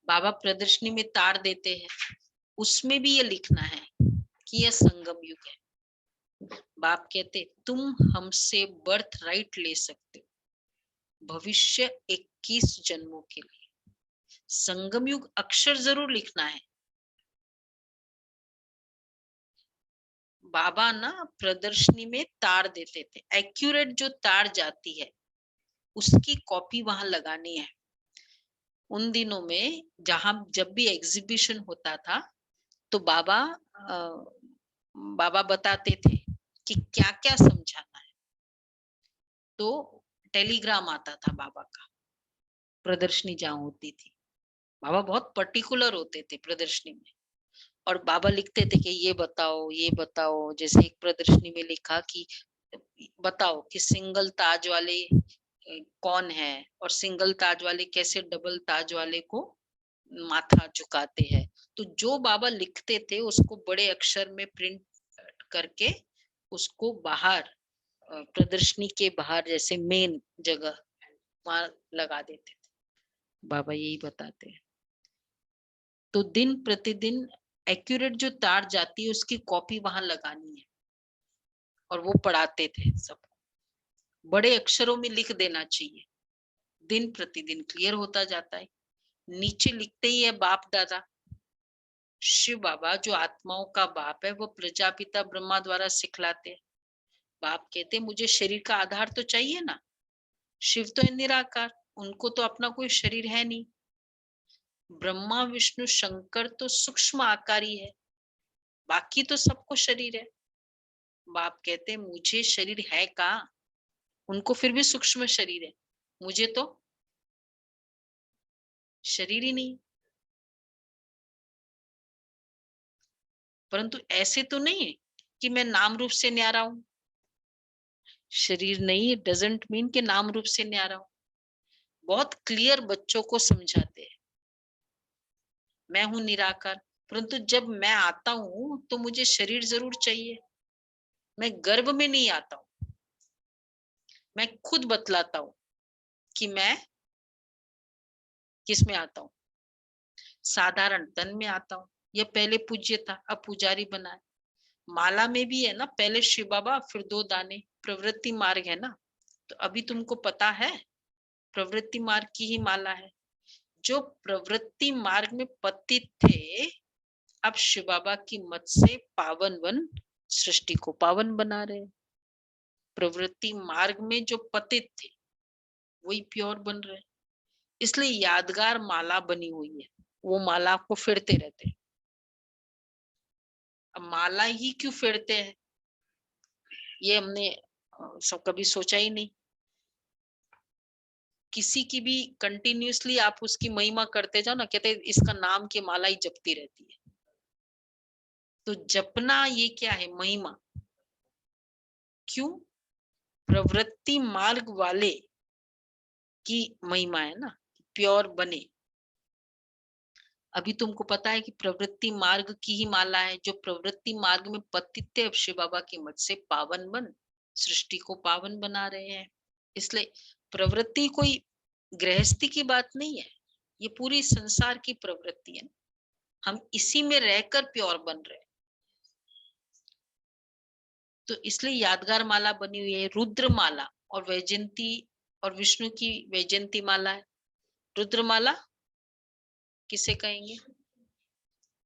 बाबा प्रदर्शनी में तार देते हैं, उसमें भी ये लिखना है कि यह संगम युग है। बाप कहते तुम हमसे बर्थ राइट ले सकते हो भविष्य 21 जन्मों के लिए। संगम युग अक्षर जरूर लिखना है। बाबा ना प्रदर्शनी में तार देते थे, एक्यूरेट जो तार जाती है उसकी कॉपी वहां लगानी है। उन दिनों में जहां जब भी एग्जीबिशन होता था तो बाबा बताते थे कि क्या क्या समझाना है। तो टेलीग्राम आता था बाबा का, प्रदर्शनी जहां होती थी। बाबा बहुत पर्टिकुलर होते थे प्रदर्शनी में। और बाबा लिखते थे कि ये बताओ, जैसे एक प्रदर्शनी में लिखा कि बताओ कि सिंगल ताज वाले कौन है और सिंगल ताज वाले कैसे डबल ताज वाले को माथा झुकाते हैं। तो जो बाबा लिखते थे उसको बड़े अक्षर में प्रिंट करके उसको बाहर प्रदर्शनी के बाहर जैसे मेन जगह वहां लगा देते थे। बाबा यही बताते हैं। तो दिन प्रतिदिन एक्यूरेट जो तार जाती है उसकी कॉपी वहां लगानी है और वो पढ़ाते थे सबको। बड़े अक्षरों में लिख देना चाहिए, दिन प्रतिदिन क्लियर होता जाता है। नीचे लिखते ही है बाप दादा। शिव बाबा जो आत्माओं का बाप है वो प्रजापिता ब्रह्मा द्वारा सिखलाते हैं। बाप कहते मुझे शरीर का आधार तो चाहिए ना। शिव तो है निराकार, उनको तो अपना कोई शरीर है नहीं। ब्रह्मा विष्णु शंकर तो सूक्ष्म आकारी है, बाकी तो सबको शरीर है। बाप कहते मुझे शरीर है कहाँ, उनको फिर भी सूक्ष्म शरीर है, मुझे तो शरीर ही नहीं। परंतु ऐसे तो नहीं है कि मैं नाम रूप से न्यारा हूं। शरीर नहीं डजंट मीन कि नाम रूप से न्यारा हूं। बहुत क्लियर बच्चों को समझाते हैं मैं हूं निराकार, परंतु जब मैं आता हूं तो मुझे शरीर जरूर चाहिए। मैं गर्भ में नहीं आता हूं, मैं खुद बतलाता हूं कि मैं किस में आता हूं। साधारण तन में आता हूं। यह पहले पूज्य था, अब पुजारी बना है। माला में भी है ना, पहले शिव बाबा फिर 2 दाने, प्रवृत्ति मार्ग है ना। तो अभी तुमको पता है प्रवृत्ति मार्ग की ही माला है। जो प्रवृत्ति मार्ग में पतित थे अब शिव बाबा की मत से पावन वन सृष्टि को पावन बना रहे। प्रवृत्ति मार्ग में जो पतित थे वही प्योर बन रहे। इसलिए यादगार माला बनी हुई है, वो माला को फेरते रहते हैं। अब माला ही क्यों फेरते हैं ये हमने सब कभी सोचा ही नहीं। किसी की भी कंटिन्यूअसली आप उसकी महिमा करते जाओ ना, कहते इसका नाम की माला ही जपती रहती है। तो जपना ये क्या है, महिमा। क्यों? प्रवृत्ति मार्ग वाले की महिमा है ना, प्योर बने। अभी तुमको पता है कि प्रवृत्ति मार्ग की ही माला है। जो प्रवृत्ति मार्ग में पतित थे अब शिव बाबा की मत से पावन बन सृष्टि को पावन बना रहे हैं। इसलिए प्रवृत्ति कोई गृहस्थी की बात नहीं है, ये पूरी संसार की प्रवृत्ति है। हम इसी में रहकर प्योर बन रहे हैं। तो इसलिए यादगार माला बनी हुई है। रुद्र माला और वैजयंती और विष्णु की वैजयंती माला है। रुद्र माला किसे कहेंगे,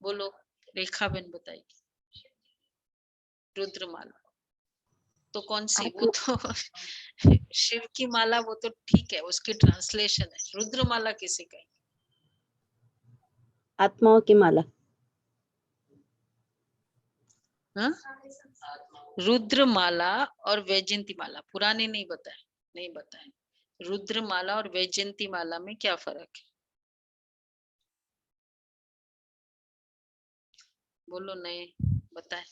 बोलो, रेखा बहन बताएगी। रुद्र माला तो कौन सी, वो तो शिव की माला, वो तो ठीक है, उसकी ट्रांसलेशन है। रुद्र माला किसे कहेंगे? आत्माओं की माला। हाँ, रुद्र माला और वैजयंती माला पुराने नहीं बताए। रुद्र माला और वैजयंती माला में क्या फर्क है, बोलो, नए बताए।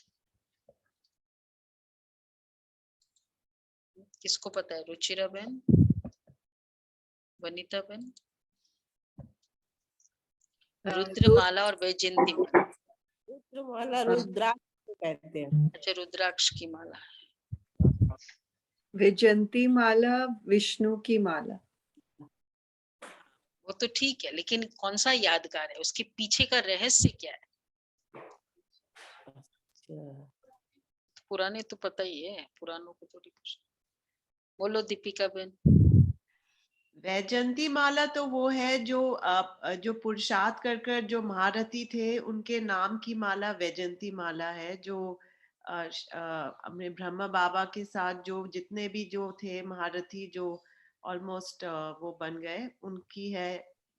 किसको पता है? रुचिरा बहन, वनिता बहन। रुद्र माला और वैजयंती माला। रुद्र माला रुद्राक्ष कहते हैं। अच्छा, रुद्राक्ष की माला। वैजयंती माला विष्णु की माला। वो तो ठीक है, लेकिन कौन सा यादगार है, उसके पीछे का रहस्य क्या है? पुराने तो पता ही है, पुरानों को थोड़ी कुछ। बोलो दीपिका बहन। वैजयंती माला तो वो है जो पुरुषार्थ कर कर जो महारथी थे उनके नाम की माला वैजयंती माला है। जो अपने ब्रह्मा बाबा के साथ जो जितने भी जो थे महारथी जो ऑलमोस्ट वो बन गए, उनकी है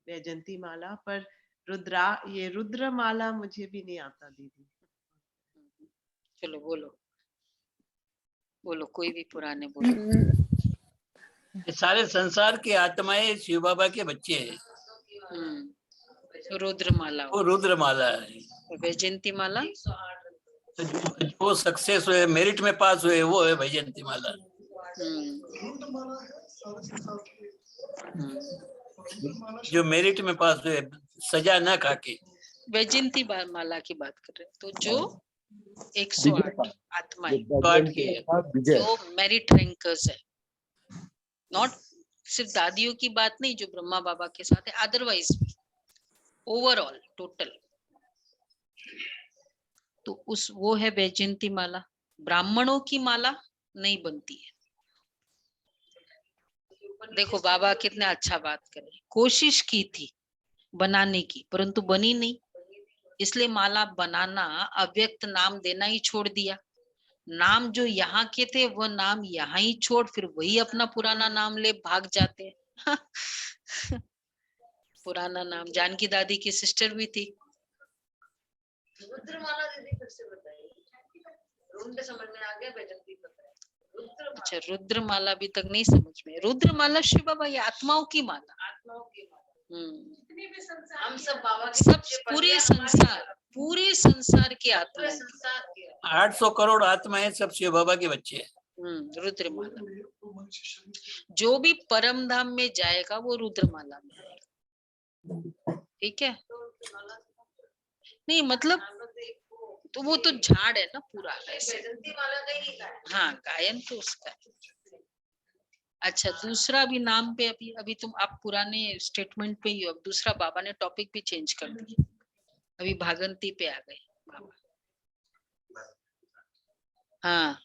वैजयंती माला। पर ये रुद्र माला मुझे भी नहीं आता दीदी। चलो बोलो कोई भी पुराने बोलो। ये सारे संसार की आत्माएं शिव बाबा के बच्चे हैं। रुद्रमाला, वो रुद्रमाला है। वैजयंती माला तो जो सक्सेस हुए, मेरिट में पास हुए, वो है वैजयंती माला। जो मेरिट में पास हुए, सजा न खा के। वैजयंती माला की बात कर रहे हैं। तो जो 108 आत्माएं जो मेरिट रैंकर्स है, नॉट सिर्फ दादियों की बात नहीं, जो ब्रह्मा बाबा के साथ है, अदरवाइज भी ओवरऑल टोटल। तो उस वो है वैजयंती माला। ब्राह्मणों की माला नहीं बनती है। देखो बाबा कितने अच्छा बात करे, कोशिश की थी बनाने की परंतु बनी नहीं, इसलिए माला बनाना, अव्यक्त नाम देना ही छोड़ दिया। नाम जो यहाँ के थे वो नाम यहाँ ही छोड़ फिर वही अपना पुराना नाम ले भाग जाते हैं। पुराना नाम। जानकी दादी की सिस्टर भी थी। रुद्रमाला दीदी फिर से बताइए, रुद्र समझ में आ गया, वैजयंती बताइए। अच्छा, रुद्रमाला अभी तक नहीं समझ में। रुद्रमाला शिव बाबा, ये आत्माओं की माला। आत्माओं की माला। जितने भी संसार, हम सब बाबा के सब बच्चे पूरे संसार की पूरे आत्मा। संसार के 800 करोड़ आत्माएं सब शिव बाबा के बच्चे हैं। रुद्रमाला। जो भी परम धाम में जाएगा वो रुद्रमाला में आएगा। ठीक है। नहीं मतलब तो वो तो झाड़ है ना पूरा ऐसे। वैजयंती माला का ही है। हाँ, गायन तो उसका है। अच्छा, दूसरा भी नाम पे अभी तुम आप पुराने स्टेटमेंट पे ही हो। अब दूसरा बाबा ने टॉपिक भी चेंज कर दिया। अभी भागंती पे आ गए बाबा। हाँ,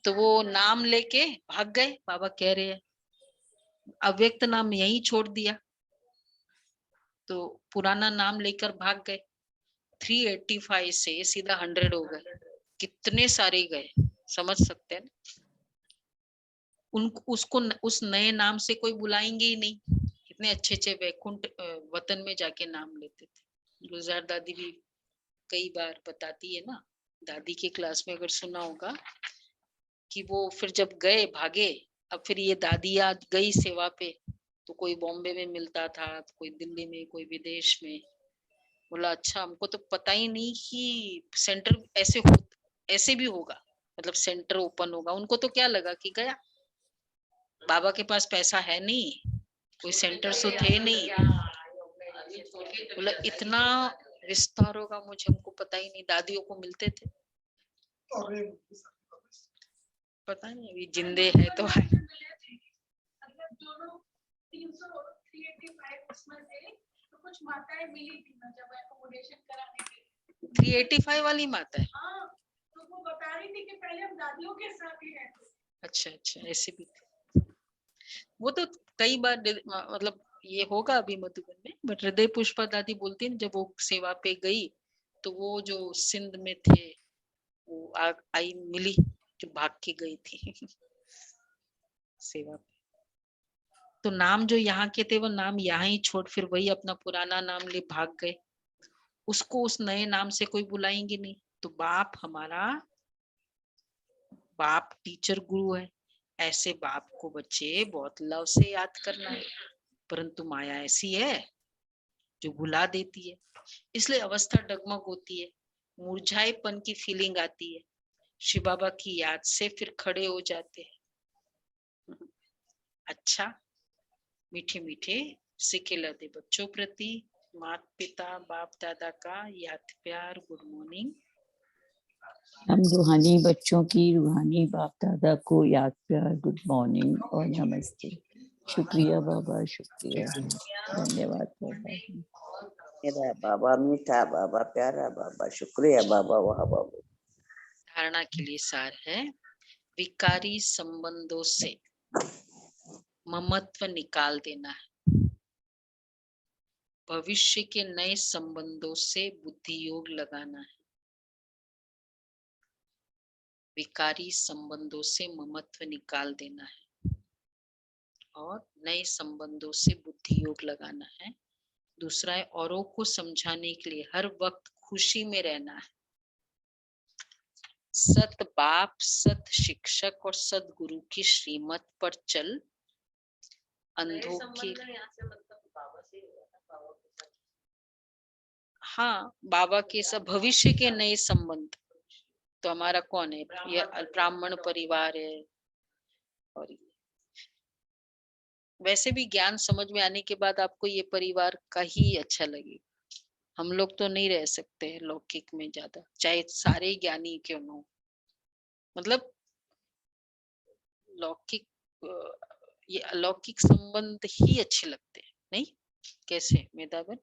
तो वो नाम लेके भाग गए। बाबा कह रहे हैं अव्यक्त नाम यही छोड़ दिया, तो पुराना नाम लेकर भाग गए। 385 से सीधा 100 हो गए। कितने सारे गए, समझ सकते हैं। उसको उस नए नाम से कोई बुलाएंगे ही नहीं। कितने अच्छे अच्छे वैकुंठ वतन में जाके नाम लेते थे। गुलजार दादी भी कई बार बताती है ना, दादी के क्लास में अगर सुना होगा कि वो फिर जब गए भागे, अब फिर ये दादी याद गई सेवा पे, तो कोई बॉम्बे में मिलता था, तो कोई दिल्ली में, कोई विदेश में। बोला अच्छा, हमको तो पता ही नहीं कि सेंटर ऐसे भी होगा, मतलब सेंटर ओपन होगा। उनको तो क्या लगा कि गया, बाबा के पास पैसा है नहीं, कोई सेंटर तो थे नहीं। बोला इतना विस्तार होगा, मुझे हमको पता ही नहीं। दादियों को मिलते थे, पता नहीं अभी जिंदे है तो है। 385 वाली माता है। तो वो बता रही थी कि पहले हम दादियों के साथ ही रहते। अच्छा, ऐसे भी थे। वो तो कई बार मतलब ये होगा अभी मधुबन में, बट हृदय पुष्पा दादी बोलती है जब वो सेवा पे गई तो वो जो सिंध में थे वो आई मिली, जो भाग के गई थी सेवा पे। तो नाम जो यहाँ के थे वो नाम यहाँ ही छोड़ फिर वही अपना पुराना नाम ले भाग गए। उसको उस नए नाम से कोई बुलाएंगे नहीं। तो बाप हमारा, बाप टीचर गुरु है। ऐसे बाप को बच्चे बहुत लव से याद करना है, परंतु माया ऐसी है जो भुला देती है। इसलिए अवस्था डगमग होती है, मुरझाएपन की फीलिंग आती है। शिव बाबा की याद से फिर खड़े हो जाते हैं। अच्छा, मीठे मीठे सिके लदे बच्चों प्रति माता पिता बाप दादा का याद प्यार, गुड मॉर्निंग। हम रूहानी बच्चों की रूहानी बाप दादा को याद प्यार, गुड मॉर्निंग और नमस्ते। शुक्रिया बाबा, शुक्रिया, धन्यवाद बाबा। मेरा बाबा मीठा बाबा, प्यारा बाबा, शुक्रिया बाबा, वाह बाबा। धारणा के लिए सार है, विकारी संबंधों से ममत्व निकाल देना है। भविष्य के नए संबंधों से बुद्धि योग लगाना है। विकारी संबंधों से ममत्व निकाल देना है और नए संबंधों से बुद्धि योग लगाना है। दूसरा है औरों को समझाने के लिए हर वक्त खुशी में रहना है। सत बाप, सत शिक्षक और सत गुरु की श्रीमत पर चल। अंधों की हाँ, बाबा के सब भविष्य के नए संबंध तो हमारा कौन है? ये ब्राह्मण परिवार है। और वैसे भी ज्ञान समझ में आने के बाद आपको ये परिवार का ही अच्छा लगे। हम लोग तो नहीं रह सकते हैं लौकिक में ज्यादा, चाहे सारे ज्ञानी क्यों न हो। मतलब लौकिक ये अलौकिक संबंध ही अच्छे लगते हैं, नहीं? कैसे मेधाबन?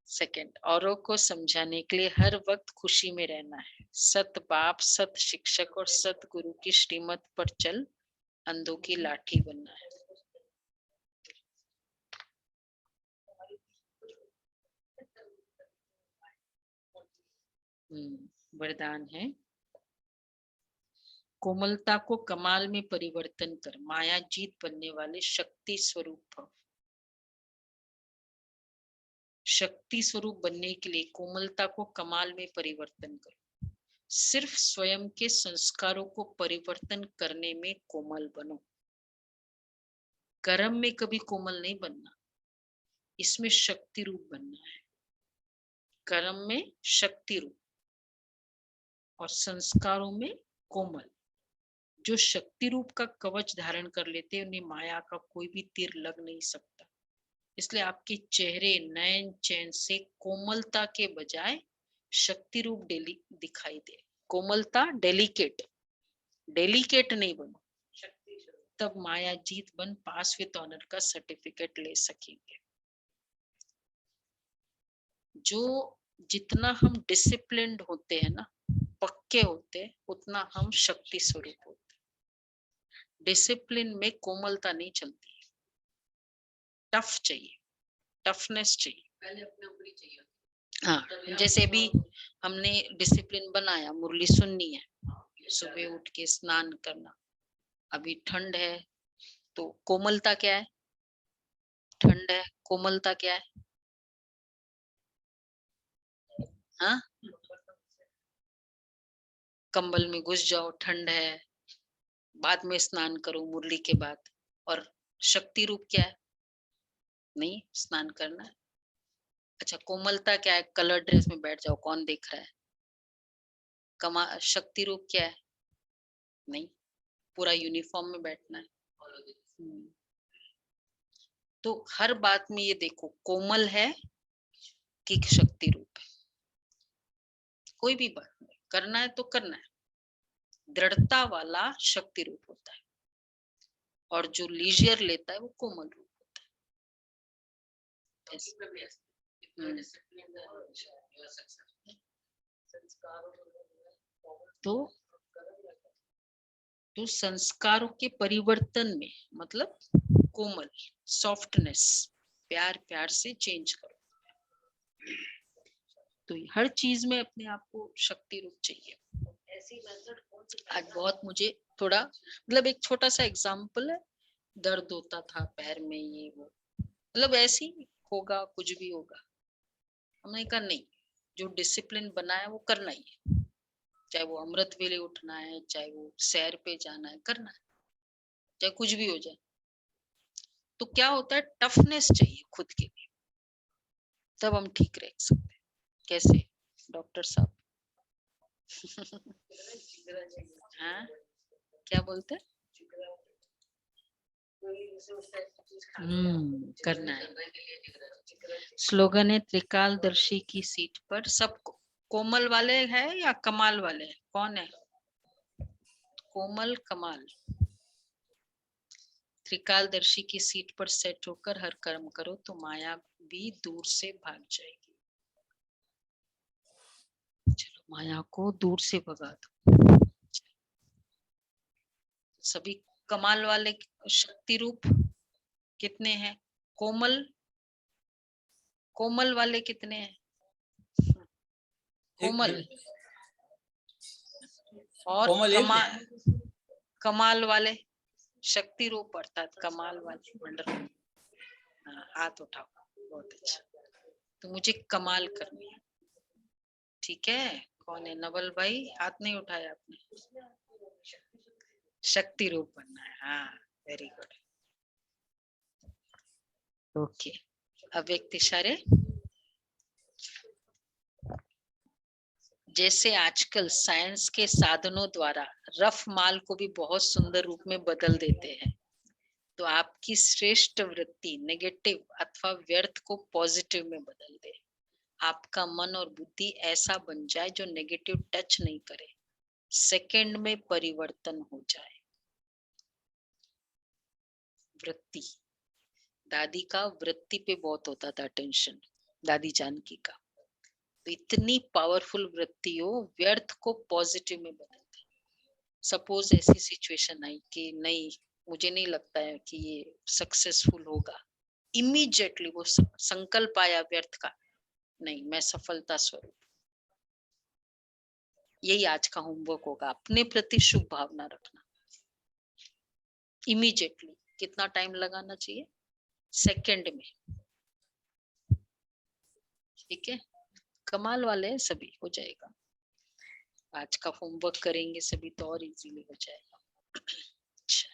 सेकंड, औरों को समझाने के लिए हर वक्त खुशी में रहना है। सत बाप, सत शिक्षक और सत गुरु की श्रीमत पर चल अंधों की लाठी बनना है। वरदान है, कोमलता को कमाल में परिवर्तन कर माया जीत बनने वाले शक्ति स्वरूप भव। शक्ति स्वरूप बनने के लिए कोमलता को कमाल में परिवर्तन करो। सिर्फ स्वयं के संस्कारों को परिवर्तन करने में कोमल बनो। कर्म में कभी कोमल नहीं बनना, इसमें शक्ति रूप बनना है। कर्म में शक्ति रूप और संस्कारों में कोमल। जो शक्ति रूप का कवच धारण कर लेते हैं उन्हें माया का कोई भी तीर लग नहीं सकता। इसलिए आपके चेहरे नयन चैन से कोमलता के बजाय शक्ति रूप दिखाई दे। कोमलता डेलिकेट, डेलिकेट नहीं बनो, तब माया जीत बन पास विद ऑनर का सर्टिफिकेट ले सकेंगे। जो जितना हम डिसिप्लिन्ड होते हैं ना, पक्के होते हैं, उतना हम शक्ति स्वरूप होते हैं। डिसिप्लिन में कोमलता नहीं चलती, टफ चाहिए, टफनेस चाहिए, पहले अपने ऊपर ही चाहिए। हाँ, जैसे भी हमने डिसिप्लिन बनाया, मुरली सुननी है, सुबह उठ के स्नान करना। अभी ठंड है तो कोमलता क्या है? ठंड है, कोमलता क्या है? हाँ, कंबल में घुस जाओ, ठंड है, बाद में स्नान करो मुरली के बाद। और शक्ति रूप क्या है? नहीं स्नान करना है। अच्छा, कोमलता क्या है? कलर ड्रेस में बैठ जाओ, कौन देख रहा है। शक्ति रूप क्या है? नहीं, पूरा यूनिफॉर्म में बैठना है। तो हर बात में ये देखो, कोमल है कि शक्ति रूप है। कोई भी बात नहीं, करना है तो करना है। दृढ़ता वाला शक्ति रूप होता है और जो लीजर लेता है वो कोमल रूप होता है। तो संस्कारों के परिवर्तन में मतलब कोमल, सॉफ्टनेस, प्यार प्यार से चेंज करो। तो हर चीज में अपने आप को शक्ति रूप चाहिए। ऐसी मेथड आज बहुत मुझे थोड़ा, मतलब एक छोटा सा एग्जाम्पल है, दर्द होता था पैर में, ये वो, मतलब ऐसे ही होगा, कुछ भी होगा। हमने कहा नहीं, जो डिसिप्लिन बना है वो करना ही है। चाहे वो अमृत वेले उठना है, चाहे वो सैर पे जाना है, करना है, चाहे कुछ भी हो जाए। तो क्या होता है, टफनेस चाहिए खुद के लिए, तब हम ठीक रह सकते हैं। कैसे डॉक्टर साहब? हाँ, क्या बोलते हैं? करना है। स्लोगन है, त्रिकालदर्शी की सीट पर सबको। कोमल वाले है या कमाल वाले है? कौन है कोमल कमाल? त्रिकालदर्शी की सीट पर सेट होकर हर कर्म करो तो माया भी दूर से भाग जाएगी। चलो, माया को दूर से भगा दो। सभी कमाल वाले शक्ति रूप कितने हैं? कोमल वाले कितने हैं? कोमल और कमाल वाले शक्ति रूप, अर्थात कमाल वाले। वंडरफुल, हाथ उठाओ, बहुत अच्छा। तो मुझे कमाल करनी है, ठीक है। कौन है? नवल भाई, हाथ नहीं उठाया आपने। शक्ति रूप बनना है, हाँ, वेरी गुड, ओके। अव्यक्त इशारे। जैसे आजकल साइंस के साधनों द्वारा रफ माल को भी बहुत सुंदर रूप में बदल देते हैं, तो आपकी श्रेष्ठ वृत्ति नेगेटिव अथवा व्यर्थ को पॉजिटिव में बदल दे। आपका मन और बुद्धि ऐसा बन जाए जो नेगेटिव टच नहीं करे, सेकंड में परिवर्तन हो जाए। वृत्ति, दादी का वृत्ति पे बहुत होता था टेंशन, दादी जानकी का। तो इतनी पावरफुल वृत्ति हो, व्यर्थ को पॉजिटिव में बदल दे। सपोज ऐसी सिचुएशन आई कि नहीं, मुझे नहीं लगता है कि ये सक्सेसफुल होगा, इमीडिएटली वो संकल्प आया व्यर्थ का, नहीं मैं सफलता स्वरूप। यही आज का होमवर्क होगा, अपने प्रति शुभ भावना रखना। इमीडिएटली कितना टाइम लगाना चाहिए? सेकंड में। ठीक है, कमाल वाले हैं सभी, हो जाएगा। आज का होमवर्क करेंगे सभी तो और इजीली हो जाएगा। अच्छा।